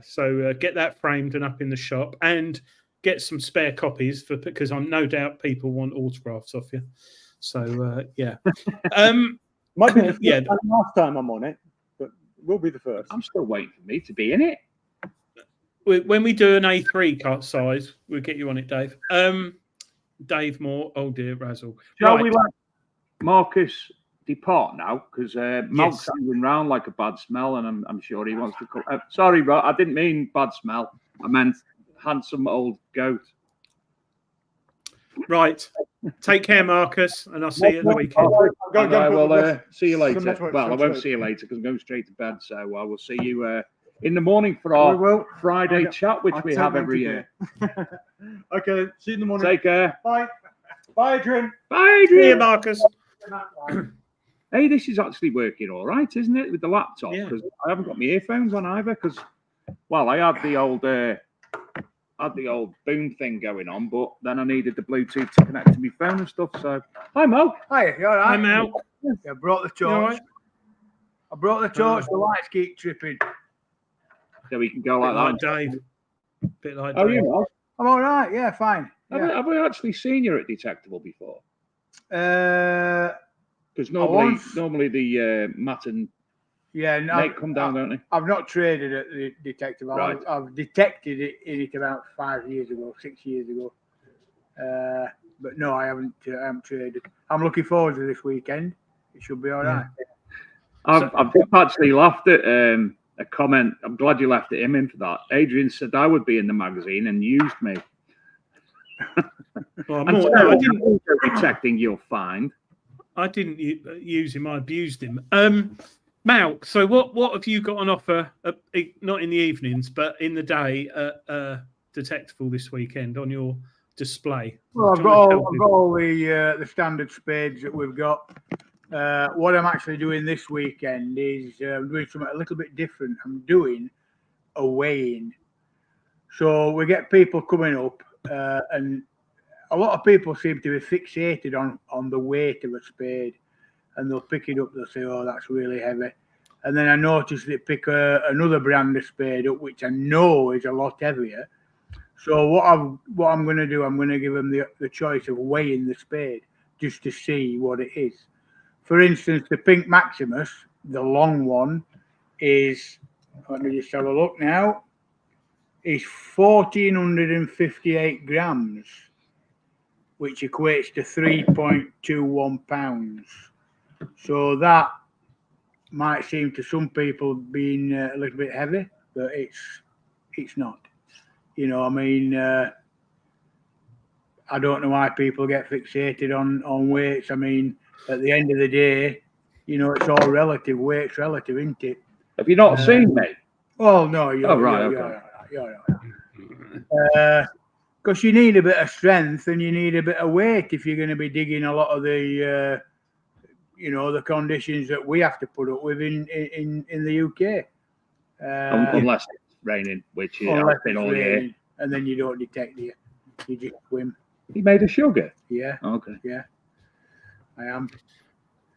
So get that framed and up in the shop, and get some spare copies because I'm no doubt people want autographs off you. So might be the last time I'm on it, but we'll be the first. I'm still waiting for me to be in it. When we do an A3 size, we'll get you on it, Dave. Dave Moore. Oh dear, Razzle. Shall we let Marcus depart now? Because Mal's hanging round like a bad smell, and I'm sure he wants to come. Sorry, Rod, I didn't mean bad smell. I meant handsome old goat. Right. Take care, Marcus, and I'll see you at the weekend. I will see you later. Well, I won't see you later because I'm going straight to bed. So I will see you in the morning for our Friday chat, which we have every year. Okay, see you in the morning. Take care. Bye. Bye, Adrian. Bye, Adrian. See you, Marcus. Hey, this is actually working all right, isn't it, with the laptop? Because I haven't got my earphones on either. Because, I had the old boom thing going on, but then I needed the Bluetooth to connect to my phone and stuff. So, hi, Mo. Hi, you all right? I'm out. Yeah, I brought the torch. Right? I brought the torch. The lights keep tripping. So we can go like that. Dave. Bit like Oh, Dave. you know? I'm all right. Yeah, fine. Have I actually seen you at Detectival before? Because normally the Matt and Nate come down, don't they? I've not traded at the Detectival. Right. I've detected it in it about 5 years ago, 6 years ago. But no, I haven't traded. I'm looking forward to this weekend. It should be all right. I've actually laughed at a comment. I'm glad you left him in for that. Adrian said I would be in the magazine and used me. Well, And no, so I didn't. detecting you'll find. I didn't use him. I abused him. Malk, so what have you got on offer? Not in the evenings, but in the day at Detectival this weekend on your display. Well, I've got all the standard spades that we've got. What I'm actually doing this weekend is I'm doing something a little bit different. I'm doing a weighing. So we get people coming up, and a lot of people seem to be fixated on the weight of a spade, and they'll pick it up. They'll say, "Oh, that's really heavy," and then I notice they pick another brand of spade up, which I know is a lot heavier. So what I'm going to do, I'm going to give them the choice of weighing the spade just to see what it is. For instance, the Pink Maximus, the long one, is, let me just have a look now, is 1,458 grams, which equates to 3.21 pounds. So that might seem to some people being a little bit heavy, but it's not. You know, I mean, I don't know why people get fixated on weights. I mean, at the end of the day, you know, it's all relative. Weight's relative, isn't it? Have you not seen me? Well, no, you're because you need a bit of strength and you need a bit of weight if you're going to be digging a lot of the, you know, the conditions that we have to put up with in the UK. Unless it's raining, which has been all year. And then you don't detect it. You just swim. You made a sugar? Yeah. Okay. Yeah. I am.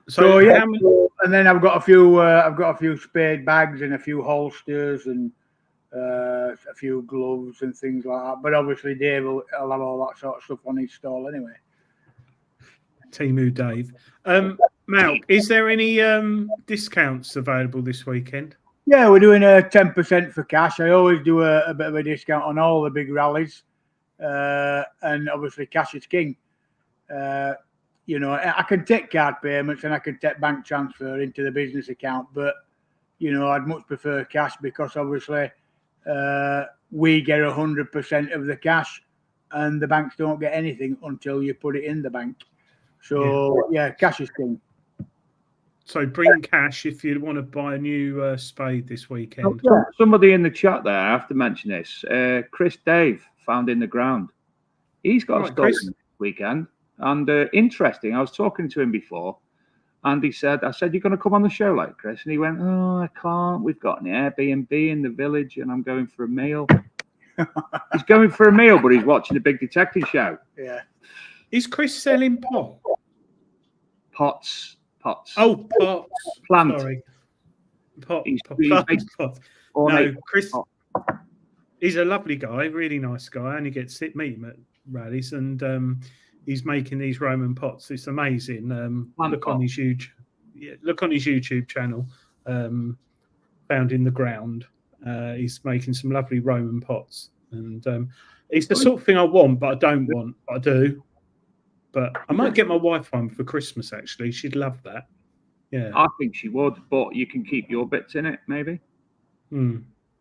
So yeah, and then I've got a few spade bags and a few holsters and a few gloves and things like that. But obviously, Dave will have all that sort of stuff on his stall anyway. Timu Dave. Malk, is there any discounts available this weekend? Yeah, we're doing a 10% for cash. I always do a bit of a discount on all the big rallies, and obviously cash is king. You know, I can take card payments and I can take bank transfer into the business account, but you know, I'd much prefer cash because obviously we get 100% of the cash, and the banks don't get anything until you put it in the bank. So yeah, cash is king. So bring cash if you want to buy a new spade this weekend. Somebody in the chat there, I have to mention this. Chris Dave, found in the ground. He's got a stall this weekend. And interesting, I was talking to him before, and he said, I said, "You're going to come on the show, like Chris?" And he went, "Oh, I can't. We've got an Airbnb in the village, and I'm going for a meal." He's going for a meal, but he's watching a big detective show. Yeah. Is Chris selling Pots. Oh, pots. Plant. Sorry. Pots. No, Chris. He's a lovely guy, really nice guy. I only get to meet him at rallies, and he's making these Roman pots. It's amazing. Look on his YouTube channel. Found in the ground. He's making some lovely Roman pots, and it's the sort of thing I want, but I don't want. I do. But I might get my wife one for Christmas, actually. She'd love that. Yeah. I think she would, but you can keep your bits in it, maybe.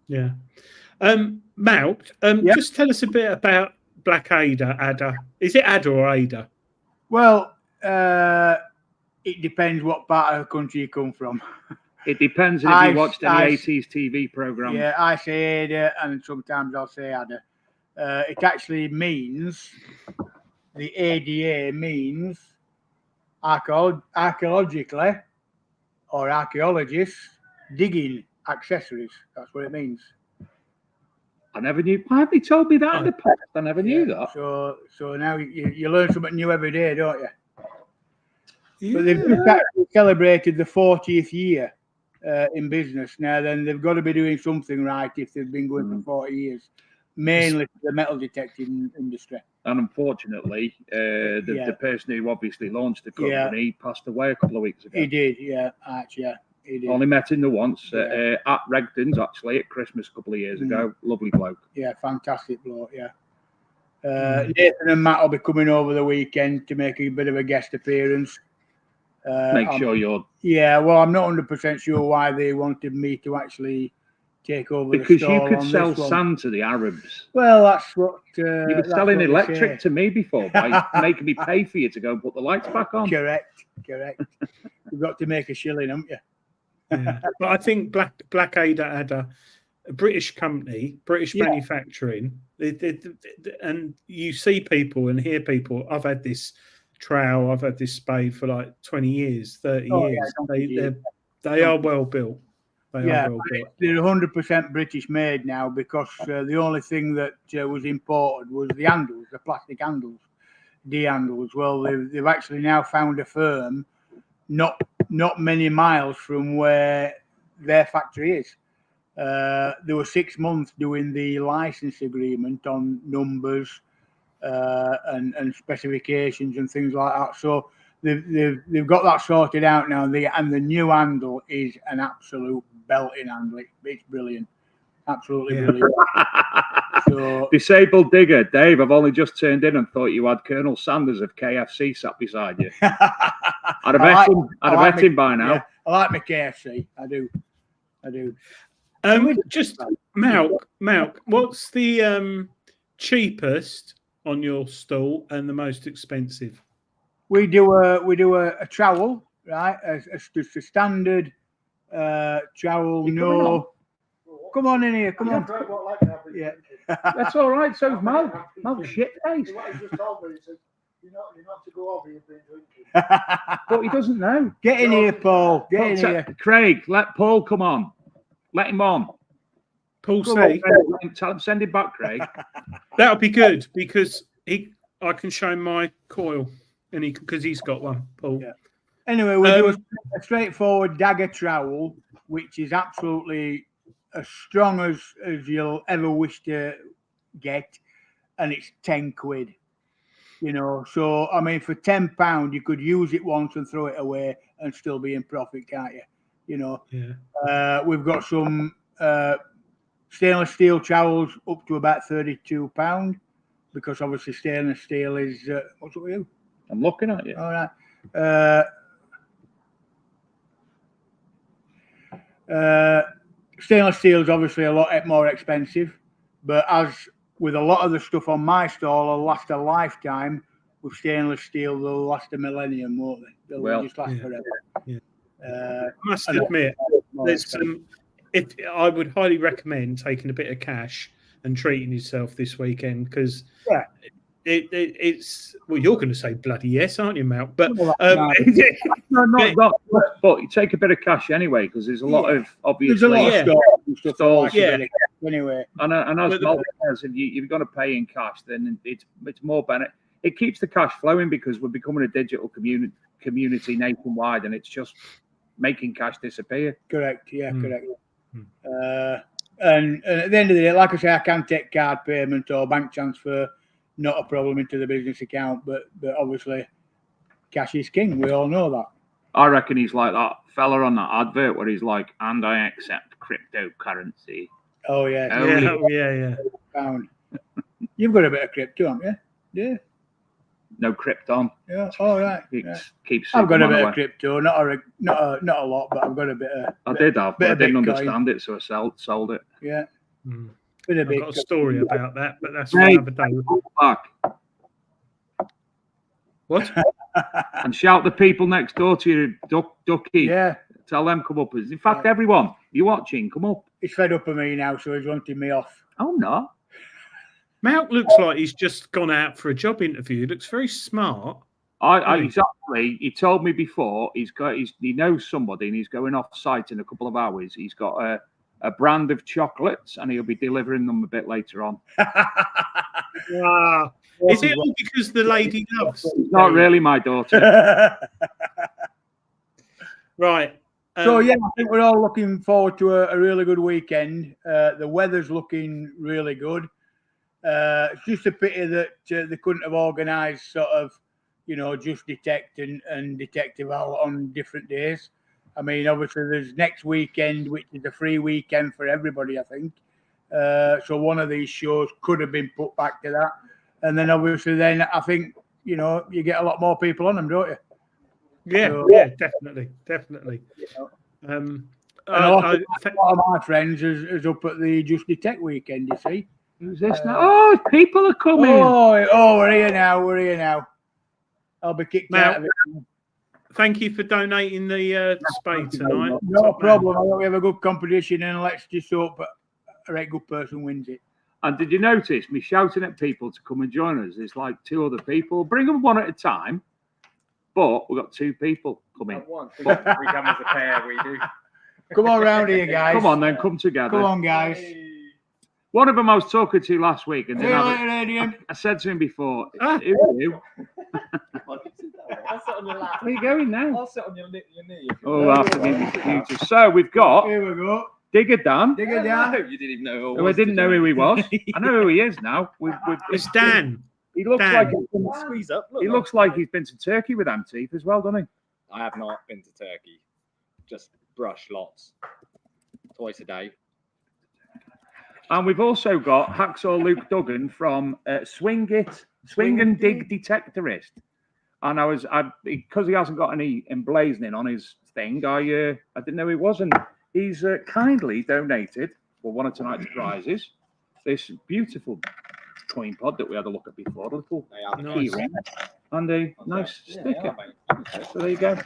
Yeah. Malk, just tell us a bit about Black Adder. Is it Adder or Ada? Well, it depends what part of the country you come from. It depends if you watched any 80s TV program. Yeah, I say Ada, and sometimes I'll say Adder. It actually means... The ADA means archaeologically or archaeologists digging accessories. That's what it means. I never knew. Why have they told me that in the past? I never knew that. So now you learn something new every day, don't you? Yeah. But they've just actually celebrated the 40th year in business. Now then, they've got to be doing something right if they've been going for 40 years. Mainly the metal detecting industry. And unfortunately, the person who obviously launched the company passed away a couple of weeks ago. He did, yeah, actually, he did. Only met him the once at Regton's, actually, at Christmas a couple of years ago. Lovely bloke. Yeah, fantastic bloke, yeah. Nathan and Matt will be coming over the weekend to make a bit of a guest appearance. Make sure you're... Yeah, well, I'm not 100% sure why they wanted me to actually take over because the you stall could on sell this one. sand to the Arabs. Well, that's what You were that's selling what they electric say. to me before by making me pay for you to go and put the lights back on. Correct. You've got to make a shilling, haven't you? Yeah. But I think Blackadder had a British company, British manufacturing, and you see people and hear people. I've had this trowel, I've had this spade for like 20 years, 30 years. They are well built. They are well built. They're 100% British made now because the only thing that was imported was the handles, the plastic handles, D-handles. Well, they've actually now found a firm not many miles from where their factory is. There were 6 months doing the license agreement on numbers and specifications and things like that. So they've got that sorted out now. And the new handle is an absolute belting handle. It's brilliant, absolutely brilliant. So, Disabled digger, Dave. I've only just turned in and thought you had Colonel Sanders of KFC sat beside you. I'd have met him by now. Yeah, I like my KFC. I do. Just Malk, what's the cheapest on your stall and the most expensive? We do a trowel, right? Just a standard trowel. No, come on in here. Come on. Yeah, that's all right. So's Malk. Malk's shit face. You're not to go over. You've been drinking. But he doesn't know. Get in here, Paul. Get in here. Craig, let Paul come on. Let him on. Paul, say, tell him, send him back, Craig. That would be good because I can show him my coil, and because he's got one. Paul. Yeah. Anyway, we do a straightforward dagger trowel, which is absolutely as strong as you'll ever wish to get, and it's 10 quid. You know, so I mean, for £10, you could use it once and throw it away and still be in profit, can't you? You know, we've got some stainless steel trowels up to about £32 because obviously stainless steel is what's up with you? I'm looking at you. All right. Stainless steel is obviously a lot more expensive, but as with a lot of the stuff on my stall, will last a lifetime. With stainless steel, they'll last a millennium, won't they? They'll just last forever. Yeah. I must admit, there's I would highly recommend taking a bit of cash and treating yourself this weekend because it's well, you're going to say bloody yes, aren't you, Mal? But but you take a bit of cash anyway because there's a lot of obviously there's a lot of stalls. Anyway, and as Mal says, if you're going to pay in cash, then it's more benefit. It keeps the cash flowing because we're becoming a digital community nationwide, and it's just making cash disappear. Correct. Yeah, correct. And at the end of the day, like I say, I can take card payment or bank transfer, not a problem into the business account, but obviously cash is king. We all know that. I reckon he's like that fella on that advert where he's like, and I accept cryptocurrency. Oh yeah. Pound. You've got a bit of crypto, haven't you? Yeah. No Krypton. Yeah. All right. Keeps. I've got a bit of crypto, not a lot, but I've got a bit of. I didn't understand it, so I sold it. Yeah. I've got a story about that, but that's for another day. What? And shout the people next door to you, Ducky. Yeah. Tell them come up. In fact, everyone, you watching, come up. He's fed up of me now, so he's wanting me off. Oh no. Malk looks like he's just gone out for a job interview. He looks very smart. Exactly. He told me before he knows somebody and he's going off site in a couple of hours. He's got a brand of chocolates and he'll be delivering them a bit later on. Wow. Is it all because the lady loves? It's not really my daughter. Right. So yeah, I think we're all looking forward to a really good weekend. The weather's looking really good. It's just a pity that they couldn't have organised sort of, just Detect and Detectival on different days. I mean, obviously there's next weekend, which is a free weekend for everybody, I think. So one of these shows could have been put back to that. And then obviously I think, you get a lot more people on them, don't you? Yeah, definitely. And a lot of my friends is up at the Just Detect weekend, you see. Who's this now? Oh, people are coming. Oh, we're here now. I'll be kicked out of it. Thank you for donating the Spade tonight. No problem. I hope we have a good competition, and let's just hope a right good person wins it. And did you notice me shouting at people to come and join us? There's like 2 other people. Bring them one at a time. But we've got 2 people coming. At once. We come as a pair, we do. Come on round here, guys. Come on then, come together. Come on, guys. One of them I was talking to last week, and then Adrian. I said to him before, "Who are you? I'll sit on your lap. Where are you going now?" I'll sit on your knee. Oh, I have to need the computer. So we've got Here we go. Digger Dan. Digger Dan. You didn't even know Who I didn't know who he was. I know who he is now. It's Dan. He looks Dan. like squeeze up. he looks like he's been to Turkey with them teeth as well, doesn't he? I have not been to Turkey. Just brush lots. Twice a day. And we've also got Hacksaw Luke Duggan from Swing and Dig Detectorist. And I because he hasn't got any emblazoning on his thing, I didn't know he wasn't. He's kindly donated for one of tonight's prizes this beautiful coin pod that we had a look at before, a little key ring and a nice sticker. So there you go.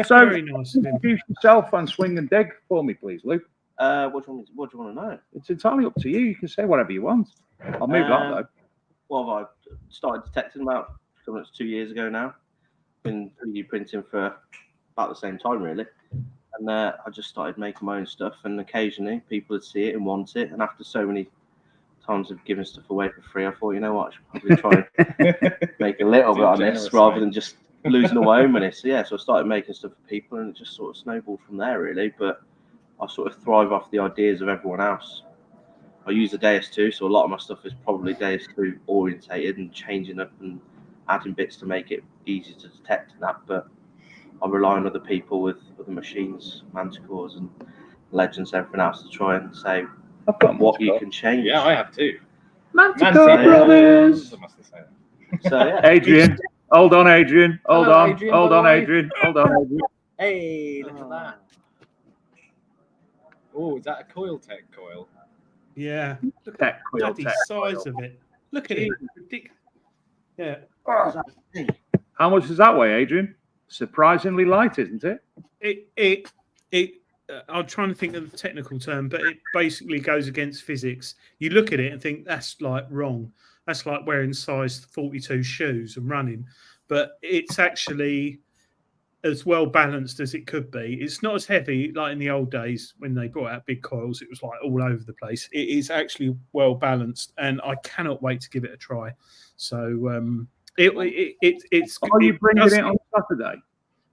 So Very nice. introduce yourself and Swing and Dig for me, please, Luke. What do you want to know? It's entirely up to you. You can say whatever you want. I'll move on though. Well, I started detecting about 2 years ago now. Been 3D printing for about the same time, really. And I just started making my own stuff, and occasionally people would see it and want it. And after so many times of giving stuff away for free, I thought, you know what, I should probably try and make a little bit on this rather than just losing all my own money. So yeah, so I started making stuff for people, and it just sort of snowballed from there, really. But I sort of thrive off the ideas of everyone else. I use the DS2, so a lot of my stuff is probably DS2 orientated and changing up and adding bits to make it easy to detect and that. But I rely on other people with other machines, Manticores and Legends, everything else to try and say what you can change. Yeah, I have too. Manticore Brothers. I must have said. So yeah, Adrian, hold on, Adrian. Hold Hello, on, Adrian, hold by on, the way. Adrian. Hold on, Adrian. Hey, look at that. Oh, is that a coil tech coil? Yeah. Look Tech, at quill, the tech. size of it. Look at it. Yeah. How much does that weigh, Adrian? Surprisingly light, isn't it? I'm trying to think of the technical term, but it basically goes against physics. You look at it and think that's like wrong. That's like wearing size 42 shoes and running, but it's actually as well balanced as it could be. It's not as heavy like in the old days when they brought out big coils. It was like all over the place. It is actually well balanced, and I cannot wait to give it a try. So it's. Are you bringing it on Saturday?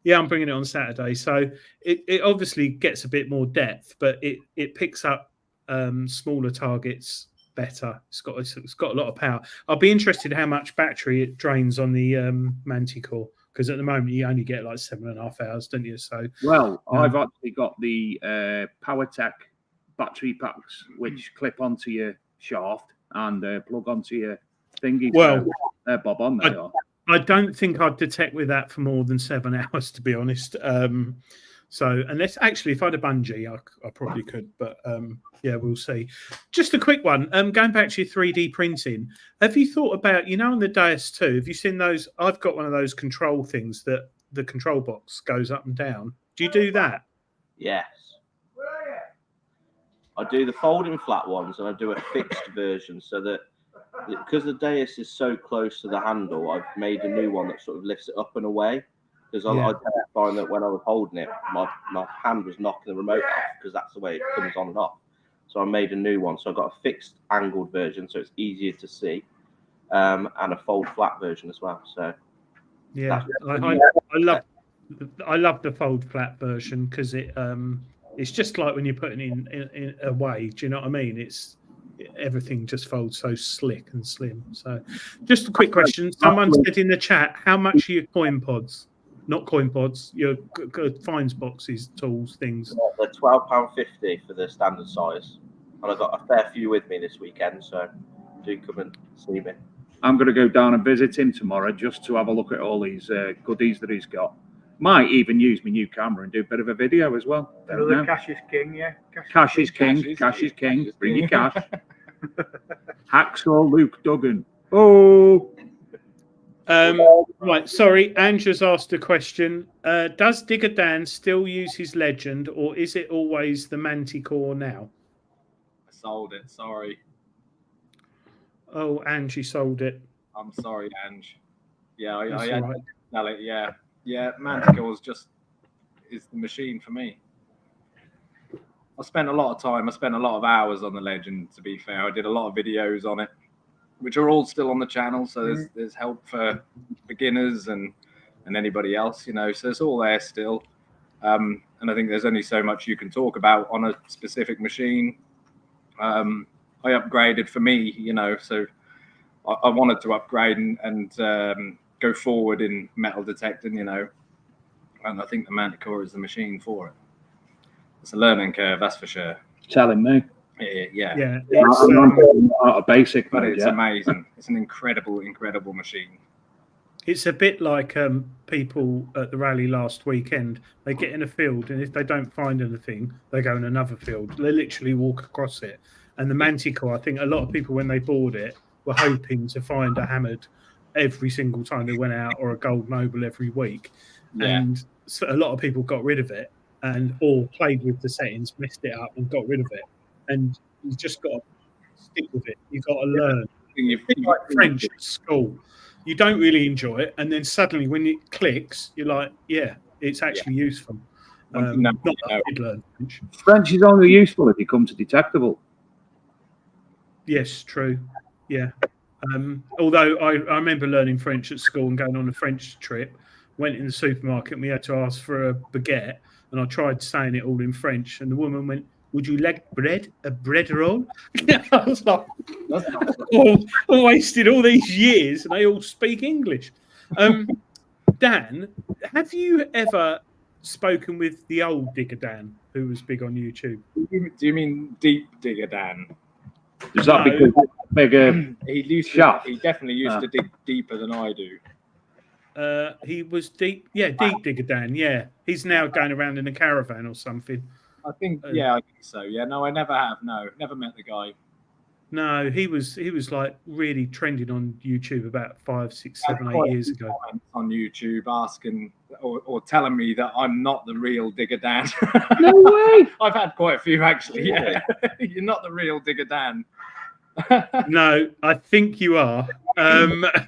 Yeah, I'm bringing it on Saturday. So it obviously gets a bit more depth, but it picks up smaller targets better. It's got a lot of power. I'll be interested how much battery it drains on the Manticore, because at the moment you only get like 7.5 hours, don't you? So Well, I've actually got the PowerTech battery packs, which clip onto your shaft and plug onto your thingy. Well, so, Bob, on they are. I don't think I'd detect with that for more than 7 hours, to be honest. So unless actually, if I had a bungee, I probably could. But yeah, we'll see. Just a quick one. Going back to your 3D printing, have you thought about, on the DS2, have you seen those? I've got one of those control things that the control box goes up and down. Do you do that? yes. I do the folding flat ones, and I do a fixed version so that because the dais is so close to the handle, I've made a new one that sort of lifts it up and away. Because I find that when I was holding it, my hand was knocking the remote off, because that's the way it comes on and off. So I made a new one. So I've got a fixed angled version, so it's easier to see, and a fold flat version as well. So yeah, I love the fold flat version because it's just like when you're putting in away. Do you know what I mean? Everything just folds so slick and slim. So just a quick question. Someone said in the chat, how much are your coin pods? Not coin pods, your fines boxes, tools, things. they're £12.50 for the standard size. And I've got a fair few with me this weekend, so do come and see me. I'm going to go down and visit him tomorrow just to have a look at all these goodies that he's got. Might even use my new camera and do a bit of a video as well. Don't Another know. cash is king, yeah. Cash is king. Cash is king. Bring your cash. Hacksaw Luke Duggan. Oh. Right, sorry, Andrew's asked a question. Does Digger Dan still use his legend, or is it always the Manticore now? I sold it. Sorry. Oh, Angie sold it. I'm sorry, Ange. Yeah, I That's had all to right. sell it. Yeah. Yeah, Manticore is the machine for me. I spent a lot of time. I spent a lot of hours on the legend, to be fair. I did a lot of videos on it, which are all still on the channel. So there's help for beginners and anybody else, you know. So it's all there still. And I think there's only so much you can talk about on a specific machine. I upgraded for me, you know, so I wanted to upgrade and go forward in metal detecting, you know. And I think the Manticore is the machine for it. It's a learning curve, that's for sure. Telling me. Yeah. I'm out of basic, but it's amazing. It's an incredible machine. It's a bit like people at the rally last weekend. They get in a field, and if they don't find anything, they go in another field. They literally walk across it. And the Manticore, I think a lot of people, when they bought it, were hoping to find a hammered every single time they went out, or a gold noble every week. Yeah. And so a lot of people got rid of it, or played with the settings, messed it up, and got rid of it. And you've just got to stick with it. You've got to learn. It's like French at school. You don't really enjoy it, and then suddenly when it clicks, you're like, yeah, it's actually useful. Not that I did learn French. French is only useful if you come to Detectival. Yes, true. Yeah. Although I remember learning French at school and going on a French trip, went in the supermarket and we had to ask for a baguette, and I tried saying it all in French, and the woman went, "Would you like bread? A bread roll?" I was like, I wasted all these years and they all speak English. Dan, have you ever spoken with the old Digger Dan, who was big on YouTube? Do you mean Deep Digger Dan? Is that because bigger He definitely used to dig deeper than I do. He was deep Digger Dan. Yeah, he's now going around in a caravan or something. I think I think so. Yeah, no, I never have. No, never met the guy. No, he was like really trending on YouTube about 5, 6, 7, 8 years ago. On YouTube, asking or telling me that I'm not the real Digger Dan. No way. I've had quite a few actually. Yeah, you're not the real Digger Dan. No, I think you are.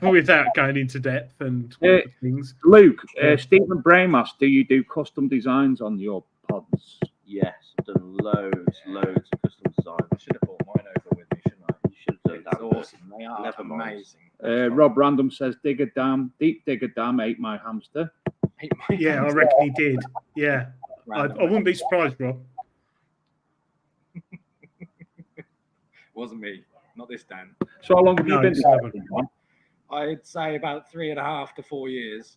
Without going into depth and things. Luke, Stephen Brame asked, do you do custom designs on your pods? Yes, I've done loads of custom designs. I should have brought mine over with me, shouldn't I? You should have done that. Awesome. They are Never mind. amazing. Rob Random says, Deep Digger Dam ate my hamster. Yeah, I reckon he did. Yeah. I wouldn't be surprised, Rob. Wasn't me. Not this Dan. So how long have you been detecting? I'd say about 3.5 to 4 years.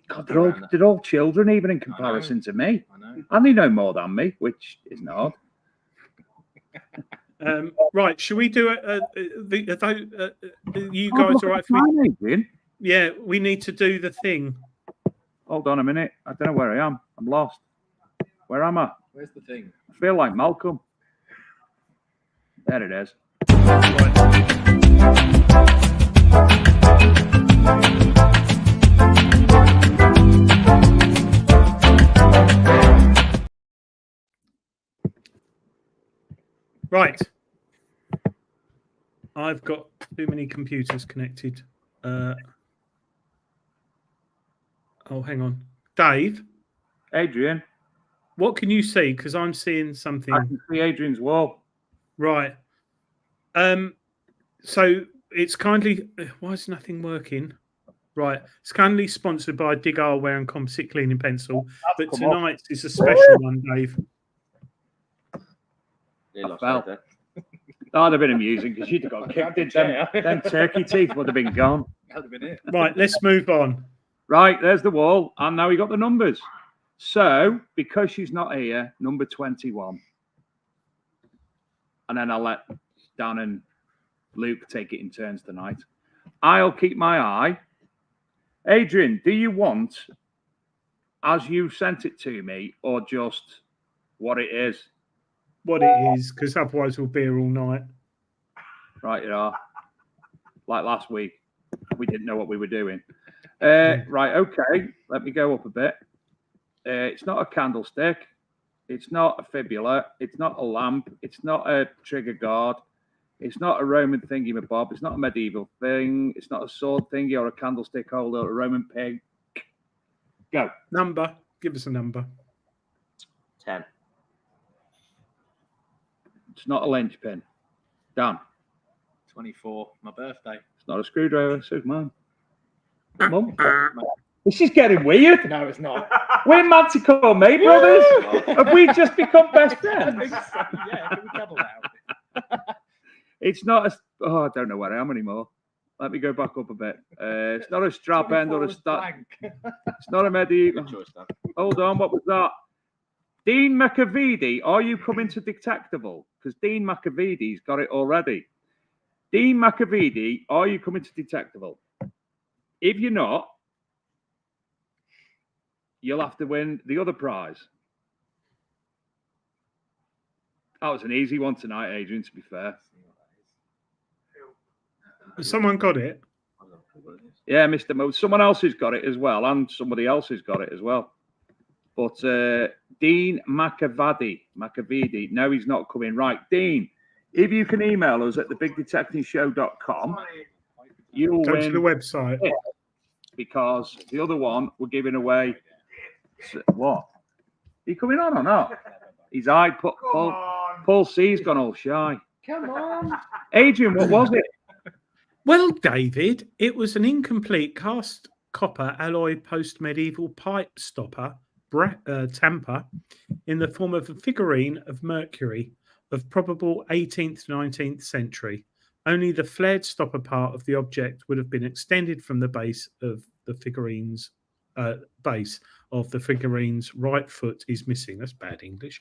God, they're all children, even in comparison to me. I know. And they know more than me, which isn't odd. Right, should we do you guys all right for me? Adrian? Yeah, we need to do the thing. Hold on a minute. I don't know where I am. I'm lost. Where am I? Where's the thing? I feel like Malcolm. There it is. Right. I've got too many computers connected. Oh, hang on. Dave? Adrian? What can you see? Because I'm seeing something. I can see Adrian's wall. Right. So it's kindly... Why is nothing working? Right. It's kindly sponsored by Dig Eyewear and Composite Cleaning Pencil. But tonight's is a special one, Dave. That'd have been amusing because you'd have got kicked in. Then turkey teeth would have been gone. That'd have been it. Right, let's move on. Right, there's the wall. And now we got the numbers. So, because she's not here, number 21. And then I'll let Dan and Luke take it in turns tonight. I'll keep my eye. Adrian, do you want as you sent it to me, or just what it is? What it is, because otherwise we'll be here all night. Right, you are. Like last week, we didn't know what we were doing. Right, okay. Let me go up a bit. It's not a candlestick. It's not a fibula. It's not a lamp. It's not a trigger guard. It's not a Roman thingy-mabob. It's not a medieval thing. It's not a sword thingy or a candlestick holder or a Roman pig. Go. Number. Give us a number. 10. It's not a linchpin. Dan. 24. My birthday. It's not a screwdriver. So mine. Mum. This is getting weird. No, it's not. We're Manticore, mate, brothers. Have we just become best friends? Yeah, can we cuddle now? It's not a. Oh, I don't know where I am anymore. Let me go back up a bit. It's not a strap end or a stack. It's not a medieval. Hold on, what was that? Dean McAveedy, are you coming to Detectival? Because Dean McAveedy's got it already. Dean McAveedy, are you coming to Detectival? If you're not, you'll have to win the other prize. That was an easy one tonight, Adrian, to be fair. Someone got it. Yeah, Mr. Mo. Someone else has got it as well, and somebody else has got it as well. But Dean McAveedy, no, he's not coming. Right, Dean, if you can email us at thebigdetectiveshow.com, you'll Go win to the website. it, because the other one we're giving away. What? Are you coming on or not? His eye, Paul C's gone all shy. Come on. Adrian, what was it? Well, David, it was an incomplete cast copper alloy post-medieval pipe stopper tamper in the form of a figurine of Mercury of probable 18th to 19th century. Only the flared stopper part of the object would have been extended from the base of the figurine's right foot is missing. That's bad English.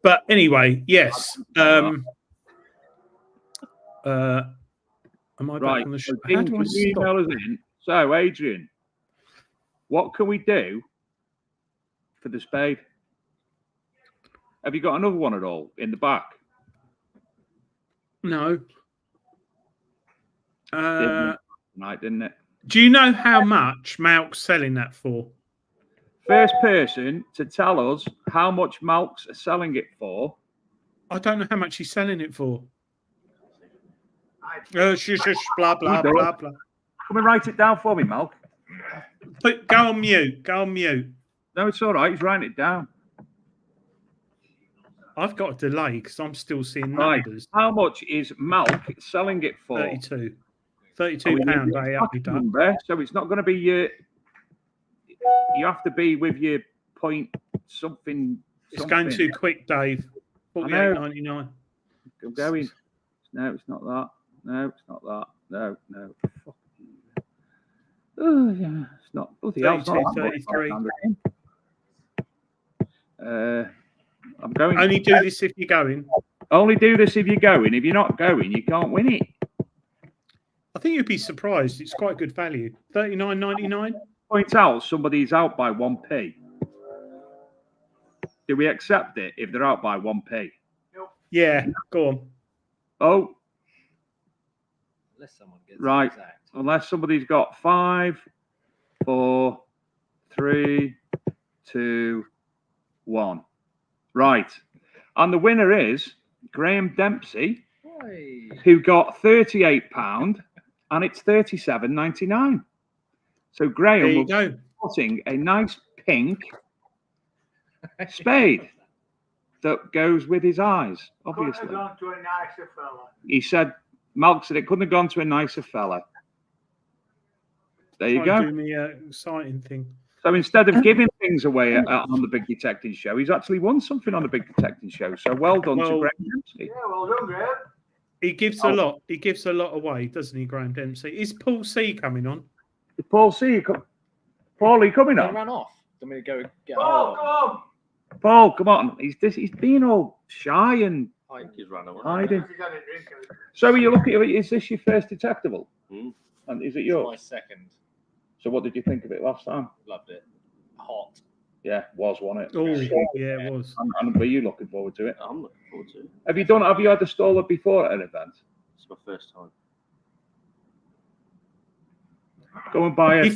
But anyway, yes. Am I back on the show? How do I stop? Email us in? So, Adrian, what can we do for the Spade? Have you got another one at all in the back? No. Right, didn't it? Do you know how much Malk's selling that for? First person to tell us how much Malk's are selling it for. I don't know how much he's selling it for. Shush, blah, blah, blah, blah. Come and write it down for me, Malk. Go on mute. Go on mute. No, it's all right. He's writing it down. I've got a delay because I'm still seeing Right. numbers. How much is Malk selling it for? 32. £32, number, so it's not going to be your. You have to be with your point something. It's going too quick, Dave. 48.99. I'm going. No, it's not that. No, it's not that. No. Oh yeah, it's not. Bloody hell, it's not 33. I'm going. Only do this if you're going. Only do this if you're going. If you're not going, you can't win it. I think you'd be surprised. It's quite good value. $39.99. Point out somebody's out by 1p. Do we accept it if they're out by 1p? Yeah, go on. Oh, Unless someone gets right. Unless somebody's got 5, 4, 3, 2, 1. Right. And the winner is Graham Dempsey, who got £38, and it's $37.99. So Graham will be putting a nice pink Spade that goes with his eyes, obviously. Couldn't have gone to a nicer fella. He said, Malk said it couldn't have gone to a nicer fella. There you go. Do me an exciting thing. So instead of giving things away on the Big Detecting Show, he's actually won something on the Big Detecting Show. So well done to Graham Dempsey. Yeah, well done, Graham. He gives a lot. He gives a lot away, doesn't he, Graham Dempsey? Is Paul C coming on? Paul C. Paul, are you coming He on? ran off. Don't mean to go get Paul, come Paul, come on. He's being all shy and I think he's run away. hiding. on. He's had a drink. So are you looking at it? Is this your first Detectival? Mm. And is it my yours? second. So what did you think of it last time? Loved it. Hot. Yeah, wasn't it? Oh, yeah, it was. And were you looking forward to it? I'm looking forward to it. Have you had a staller before at an event? It's my first time. Go and buy it.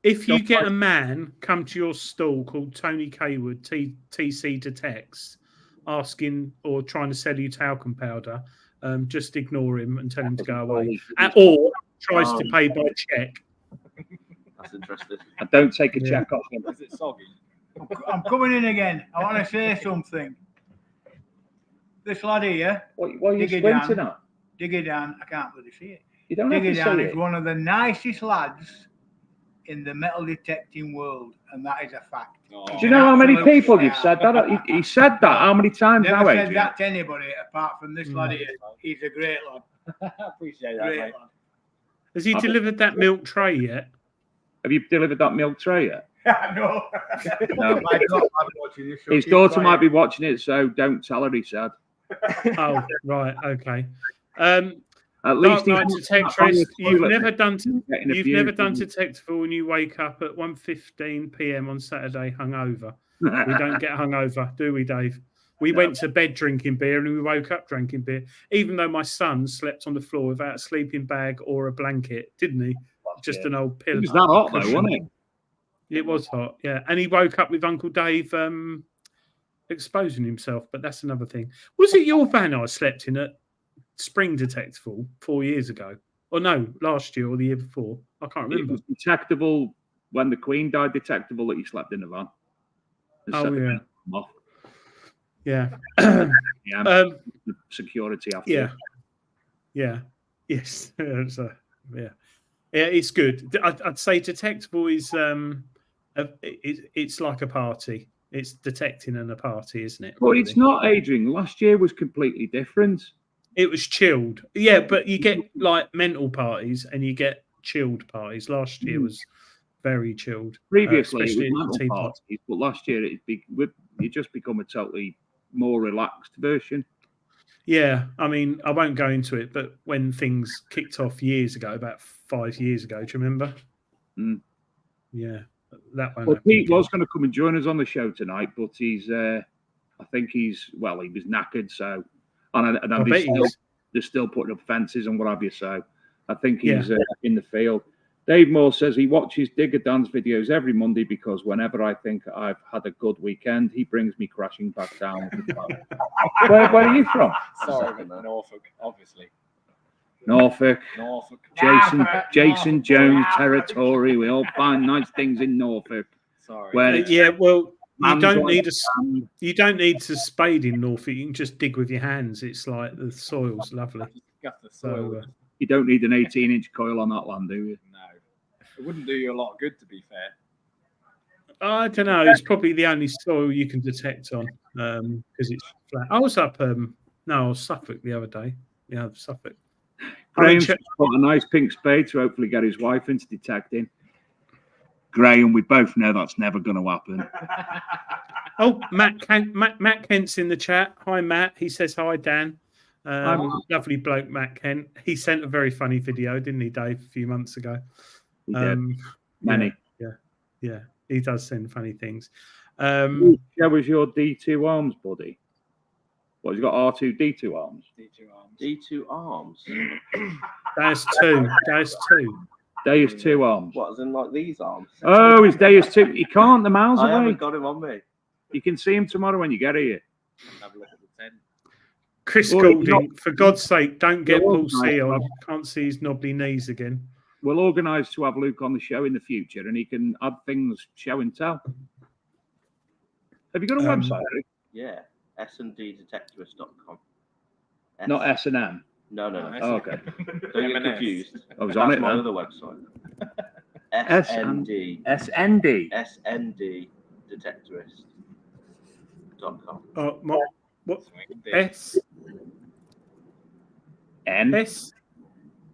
If you get a man come to your stall called Tony Kaywood, TC Detects, asking or trying to sell you talcum powder, just ignore him and tell him to go away. Or tries to pay by check. That's interesting. And don't take a check off him. Is it soggy? I'm coming in again. I want to say something. This lad here, What are you Diggy squinting Dan. at? Diggy Dan, I can't bloody see it. You don't have to Diggy Dan say is it. one of the nicest lads in the metal detecting world, and that is a fact. Oh. Do you know how many Absolute people you've star. said that? He said that how many times Never now, said Adrian? that to anybody apart from this lad here. He's a great lad. I appreciate that, Great mate. lad. Has he delivered that milk tray yet? Have you delivered that milk tray yet? No. No. My daughter might be watching this, so His keep daughter quiet. might be watching it, so don't tell her, he said. Oh, right, okay. At Dark least Knight he's Detectorist, you've never done getting you've abused. never done Detectival when you wake up at 1:15 p.m. on Saturday hungover. We don't get hungover, do we, Dave? We went to bed drinking beer and we woke up drinking beer, even though my son slept on the floor without a sleeping bag or a blanket, didn't he? Just an old pillow. It was that hot, though, wasn't it? It was hot, yeah. And he woke up with Uncle Dave exposing himself, but that's another thing. Was it your van I slept in at Spring Detectival 4 years ago? Or no, last year or the year before? I can't It remember. was Detectival when the Queen died, Detectival that you slept in the van. And Oh, set the yeah. van off. Yeah. Yeah. The security after. Yeah. Yeah. Yes. So, yeah. Yeah, it's good. I'd say Detectival is it's like a party. It's detecting and a party, isn't it? But it's not, Adrian. Last year was completely different. It was chilled. Yeah, but you get like mental parties and you get chilled parties. Last year was very chilled. Previously, especially it was at the mental teapot. parties, but last year it just become a totally more relaxed version. Yeah, I mean, I won't go into it, but when things kicked off years ago, about 5 years ago, do you remember? Mm. Yeah, that one. Well, Pete was going to come and join us on the show tonight, but he's, I think he was knackered, so, they're still putting up fences and what have you, so I think he's in the field. Dave Moore says he watches Digger Dan's videos every Monday because whenever I think I've had a good weekend, he brings me crashing back down. Where are you from? Sorry, Norfolk, obviously. Norfolk. Jason Norfolk. Jones territory. We all find nice things in Norfolk. Sorry. Where Yeah, well, you man's don't like need to spade in Norfolk. You can just dig with your hands. It's like the soil's lovely. Got the soil. So, you don't need an 18-inch coil on that land, do you? No. It wouldn't do you a lot of good, to be fair. I don't know. It's probably the only soil you can detect on because it's flat. I was up I was Suffolk the other day. Yeah, Suffolk. Graham's got a nice pink spade to hopefully get his wife into detecting. Graham, we both know that's never going to happen. Oh, Matt Kent's in the chat. Hi, Matt. He says hi, Dan. Lovely bloke, Matt Kent. He sent a very funny video, didn't he, Dave, a few months ago? He did. Many. Yeah. He does send funny things. Show us your D2 arms, buddy. What, he's got R2 D2 arms? D2 arms. That's two. Deus 2 arms. What, as in like these arms? Oh, his Deus 2. He can't. The miles I away. haven't got him on me. You can see him tomorrow when you get here. Have a look at the tent. Chris Goulding, for God's sake, don't get Paul C on. Can't see his knobbly knees again. We'll organise to have Luke on the show in the future and he can add things, show and tell. Have you got a website, Eric? Yeah, sndetectivist.com. Not S&M? No. Oh, okay. Don't get confused. I was That's on it my then. other website. SND. sndetectivist.com. What? S? N. S?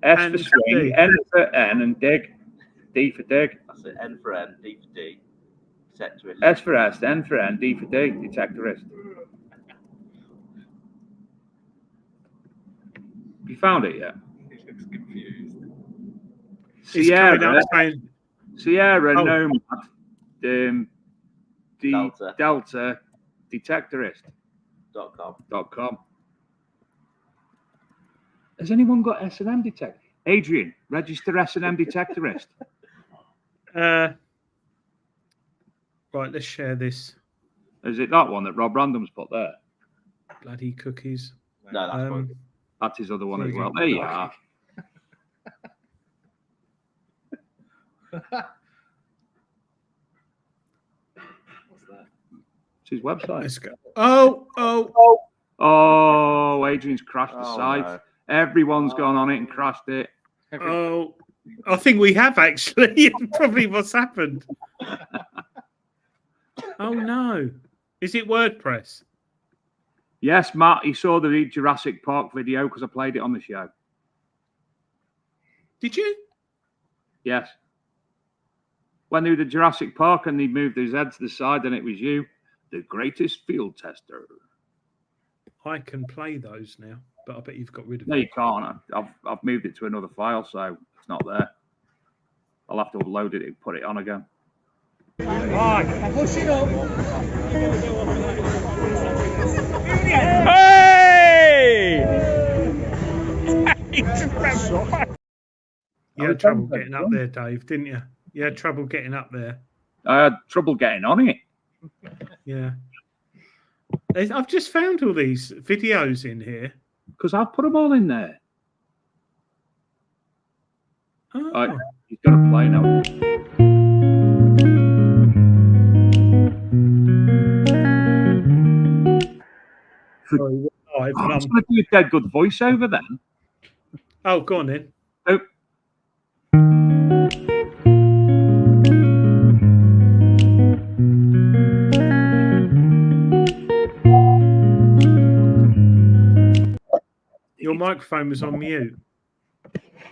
S and for swing, D. N for N and dig. D for dig. That's it. N for N, D for D. Detectorist. S for S, N for N, D for D. Detectorist. You found it yet? He looks confused. He's coming up saying, Sierra Oh. Nomad. Delta Detectorist.com. Has anyone got S&M Detector? Adrian, register S&M Detectorist. Right, let's share this. Is it that one that Rob Random's put there? Bloody cookies. No, that's one. That's his other one There as you well. go. There you are. It's his website. Let's go. Oh. Oh, Adrian's crashed the Oh, site. no. Everyone's gone on it and crashed it. Oh, I think we have actually. It's probably what's happened. Oh no. Is it WordPress? Yes, Matt, he saw the Jurassic Park video because I played it on the show. Did you? Yes. When they were at Jurassic Park and they moved his head to the side and it was you, the greatest field tester. I can play those now, but I bet you've got rid of No, it. you can't. I've moved it to another file, so it's not there. I'll have to upload it and put it on again. Push it up. You had trouble getting up there, Dave, didn't you? You had trouble getting up there. I had trouble getting on it. Yeah. I've just found all these videos in here. Because I've put them all in there. Oh. Right, he's got to play now. Sorry, live, I'm and I'm- just going to do a dead good voiceover then. Oh, go on then. Oh. Your microphone was on mute.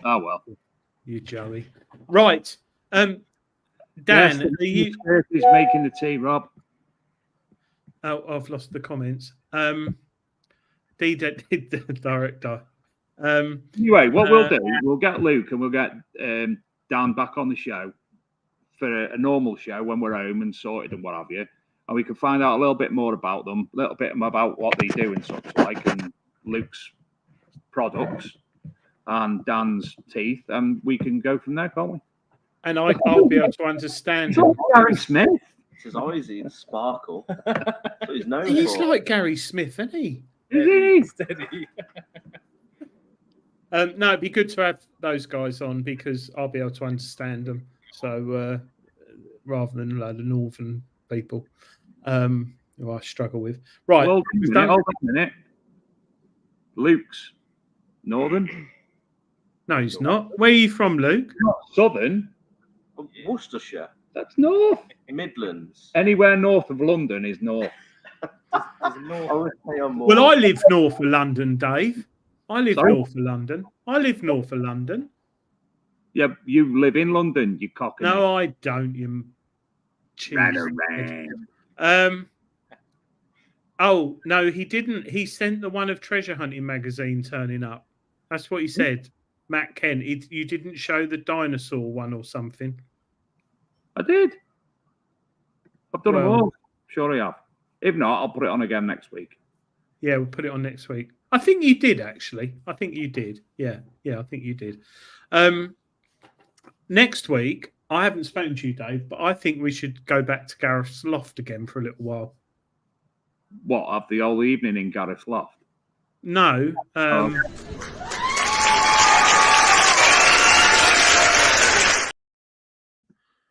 Oh, well. You Joey. Right. Dan, Yes, are you... He's making the tea, Rob. Oh, I've lost the comments. The director. Anyway, what we'll do, we'll get Luke and we'll get Dan back on the show for a normal show when we're home and sorted and what have you. And we can find out a little bit more about them, a little bit about what they do and such like, and Luke's products and Dan's teeth, and we can go from there, can't we? And I'll be able to understand him. Gary Smith. His eyes sparkle. That's what he's known He's for. like Gary Smith, isn't he? Is he? Steady. No, it'd be good to have those guys on because I'll be able to understand them. So rather than the northern people who I struggle with. Right. Well, hold on a minute. Luke's northern. No, he's not. Where are you from, Luke? Not southern. Worcestershire. That's north. Midlands. Anywhere north of London is north. Well, I live north of London, Dave. I live north of London. Yeah, you live in London, you cockney. No, I don't, you cheese. Oh, no, he didn't. He sent the one of Treasure Hunting magazine turning up. That's what he said. Matt Kent, you didn't show the dinosaur one or something. I did. I've done them all. Sure I have. If not, I'll put it on again next week. Yeah, we'll put it on next week. I think you did, actually. I think you did. Yeah, I think you did. Next week, I haven't spoken to you, Dave, but I think we should go back to Gareth's loft again for a little while. What, have the whole evening in Gareth's loft? No.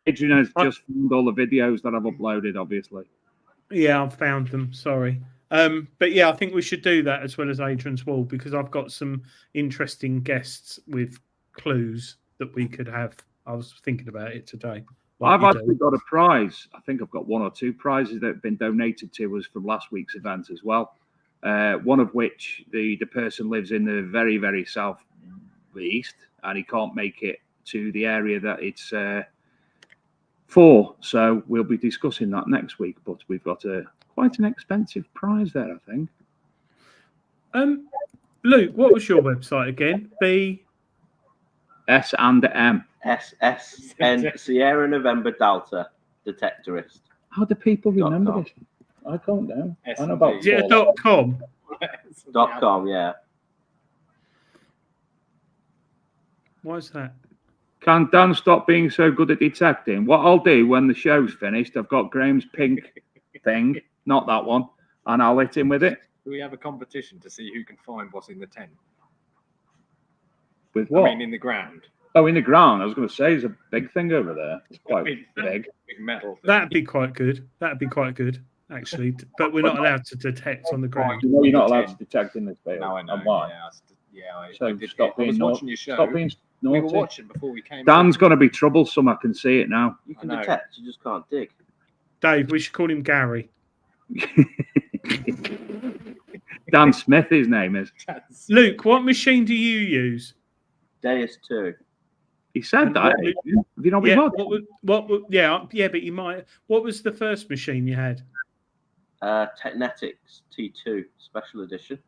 Adrian has just found all the videos that I've uploaded, obviously. Yeah, I've found them. Sorry. But yeah, I think we should do that as well as Adrian's Wall because I've got some interesting guests with clues that we could have. I was thinking about it today. I've actually got a prize. I think I've got one or two prizes that have been donated to us from last week's event as well. One of which the person lives in the very, very southeast and he can't make it to the area that it's for. So we'll be discussing that next week. But we've got quite an expensive prize there, I think. Luke, what was your website again? S and M. SSN Sierra November Delta Detectorist. How do people remember .com. this? I don't know. I S&P. know about Is it a Fallout. .com? .com, yeah. Why is that? Can Dan stop being so good at detecting? What I'll do when the show's finished, I've got Graham's pink thing, not that one, and I'll hit him with it. Do we have a competition to see who can find what's in the tent? With what? I mean, in the ground. Oh, in the ground. I was going to say, there's a big thing over there. It's quite big. Big metal thing. That'd be quite good. That'd be quite good, actually. But we're not allowed to detect on the ground. You know you're not allowed to detect in this bit. No, I know. And why? I did. I was watching your show. Stop being We were naughty. watching before we came. Dan's going to be troublesome. I can see it now. You can I know. detect, you just can't dig. Dave, we should call him Gary. Dan Smith, his name is. Luke, what machine do you use? Deus 2. He said that. Have you not been Yeah, watching? yeah, but you might. What was the first machine you had? Technetics T2 Special Edition.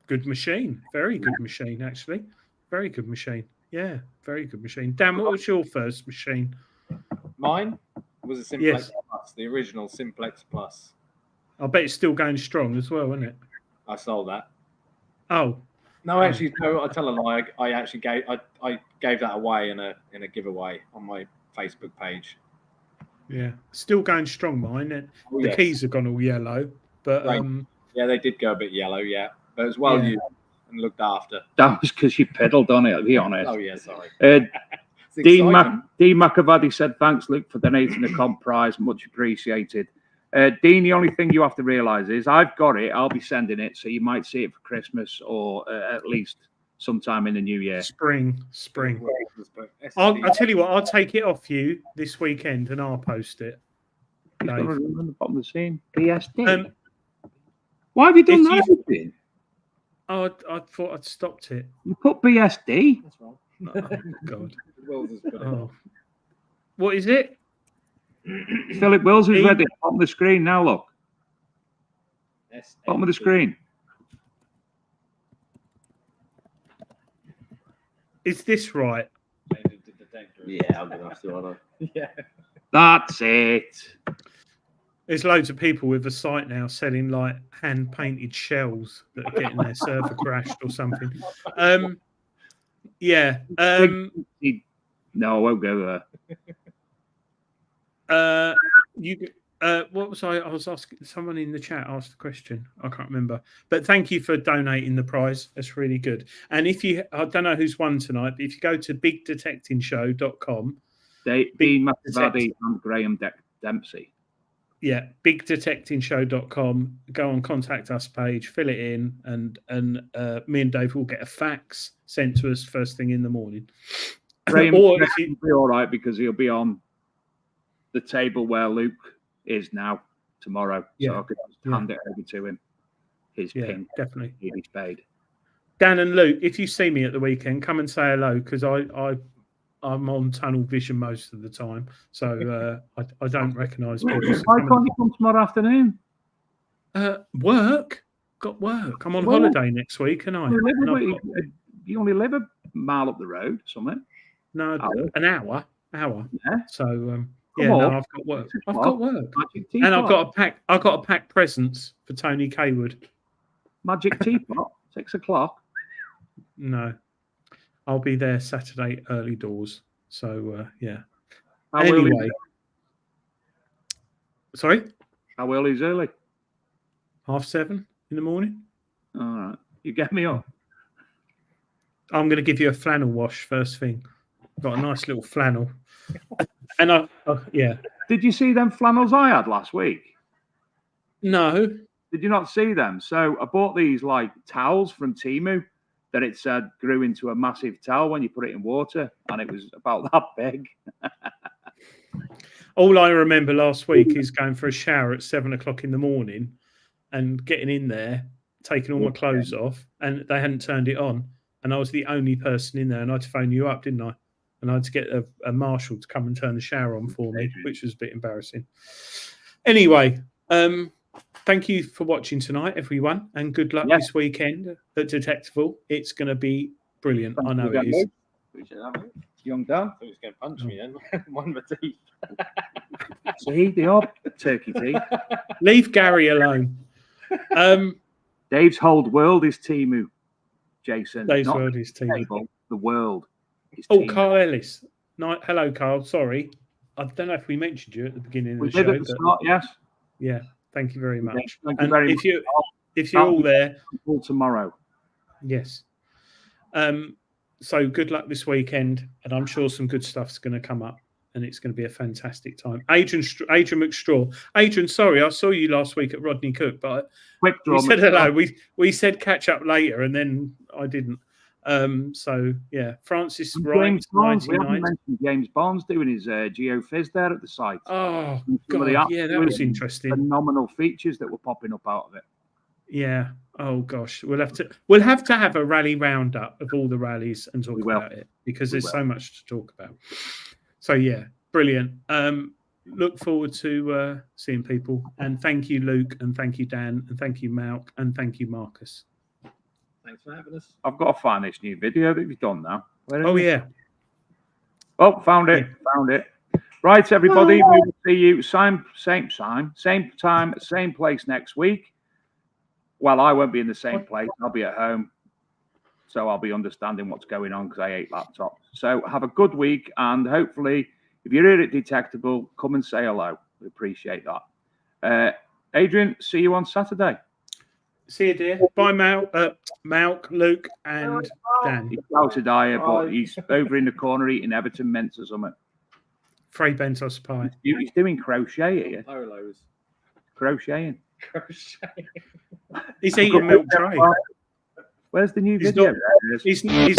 Good machine. Very good machine, actually. Very good machine. Yeah, very good machine. Dan, what was your first machine? Mine was a Simplex Yes. Plus, the original Simplex Plus. I bet it's still going strong as well, isn't it? I sold that. Oh, No, actually, no. I tell a lie. I actually gave that away in a giveaway on my Facebook page. yeah. Still going strong, mine. Oh, The yes. keys have gone all yellow, but Right. Yeah, they did go a bit yellow. Yeah, but it was well Yeah. used and looked after. That was because you pedalled on it, to be honest. Oh yeah, sorry. Uh, It's Dean exciting. McAvady said, thanks, Luke, for donating the comp prize. Much appreciated. Dean, the only thing you have to realise is I've got it. I'll be sending it, so you might see it for Christmas or at least sometime in the new year. spring. But I'll tell you what, I'll take it off you this weekend and I'll post it. He's Dave. got to remember the bottom of the scene. BSD. Um, Why have you done if that? Dean? I thought I'd stopped it. You put BSD. That's wrong. Oh, God. Wills has put it on. Oh. What is it? Philip Wills is Dean- ready. Bottom of the screen now, look. Bottom of the screen. Is this right? Yeah, I'm going to have to, aren't Yeah. That's it. There's loads of people with a site now selling like hand painted shells that are getting their server crashed or something. Yeah. No, I won't go there. What was I was asking? Someone in the chat asked a question. I can't remember. But thank you for donating the prize. That's really good. And if you, I don't know who's won tonight, but if you go to bigdetectingshow.com, Dean McAvady and Graham Dempsey. yeah, bigdetectingshow.com, go on contact us page, fill it in, and me and Dave will get a fax sent to us first thing in the morning. Graham Or if you, will be all right because he'll be on the table where Luke is now tomorrow. Yeah, So I could just hand it over to him. His yeah, pink definitely. Lady Spade. Dan and Luke, if you see me at the weekend, come and say hello because I'm on tunnel vision most of the time, so I don't recognise people. So Why can't you come tomorrow afternoon? Work? Got work. I'm on Well, holiday next week, and You only live a mile up the road, something. no, hour. an hour. Yeah. So Come no, on. I've got work. 6 I've o'clock. got work, Magic and I've teapot. got to pack presents for Tony Kaywood. Magic teapot. 6 o'clock. No, I'll be there Saturday early doors. So yeah. How early? Anyway, sorry, How early is early? 7:30 in the morning. All right. You get me up. I'm going to give you a flannel wash first thing. Got a nice little flannel, and yeah. Did you see them flannels I had last week? No, Did you not see them? So I bought these like towels from Temu that it said grew into a massive towel when you put it in water, and it was about that big. all I remember last week is going for a shower at 7 o'clock in the morning and getting in there, taking all my clothes off, and they hadn't turned it on, and I was the only person in there, and I had to phone you up, didn't I? And I had to get a marshal to come and turn the shower on for me, which was a bit embarrassing. Anyway, thank you for watching tonight, everyone, and good luck this weekend at Detectival. It's going to be brilliant. I know it is. Appreciate that, mate. young Dan. He was going to punch me then. One of the teeth. See, they are turkey teeth. Leave Gary alone. Dave's whole world is Timu, Jason. Dave's Not world is Timu. table, the world is Oh, Timu. Carl Ellis. Hello, Carl. Sorry. I don't know if we mentioned you at the beginning of We the did show. at the start, yes. Yeah, thank you very much. Thank you And very if much. if you're all there, All tomorrow. yes. So good luck this weekend, and I'm sure some good stuff's going to come up, and it's going to be a fantastic time. Adrian McStraw. Adrian, sorry, I saw you last week at Rodney Cook, but Quick draw. we said hello. We said catch up later, and then I didn't. So yeah, Francis Wright, James Barnes. We 99. haven't mentioned James Barnes doing his geophys there at the site. Oh Some of the God, yeah, that was absolutely interesting. Phenomenal features that were popping up out of it. Yeah. Oh gosh, we'll have to have a rally roundup of all the rallies and talk about it, because there's so much to talk about. So yeah, brilliant. Look forward to seeing people, and thank you, Luke, and thank you, Dan, and thank you, Malk, and thank you, Marcus. Thanks for having us. I've got to find this new video that you've done now. Oh yeah. Oh, found it. Found it. Right, everybody. We will see you same time, same place next week. Well, I won't be in the same place. I'll be at home. So I'll be understanding what's going on because I hate laptops. So have a good week. And hopefully, if you're here at Detectival, come and say hello. We appreciate that. Adrian, see you on Saturday. See you, dear. Bye, Malk, Luke, and Dan. He's out to die, but he's over in the corner eating Everton mints or something. Frey Bentos pie. He's doing crochet here. Polos. Crocheting. Crochet. He's eating milk tray. Where's the new video? He's not.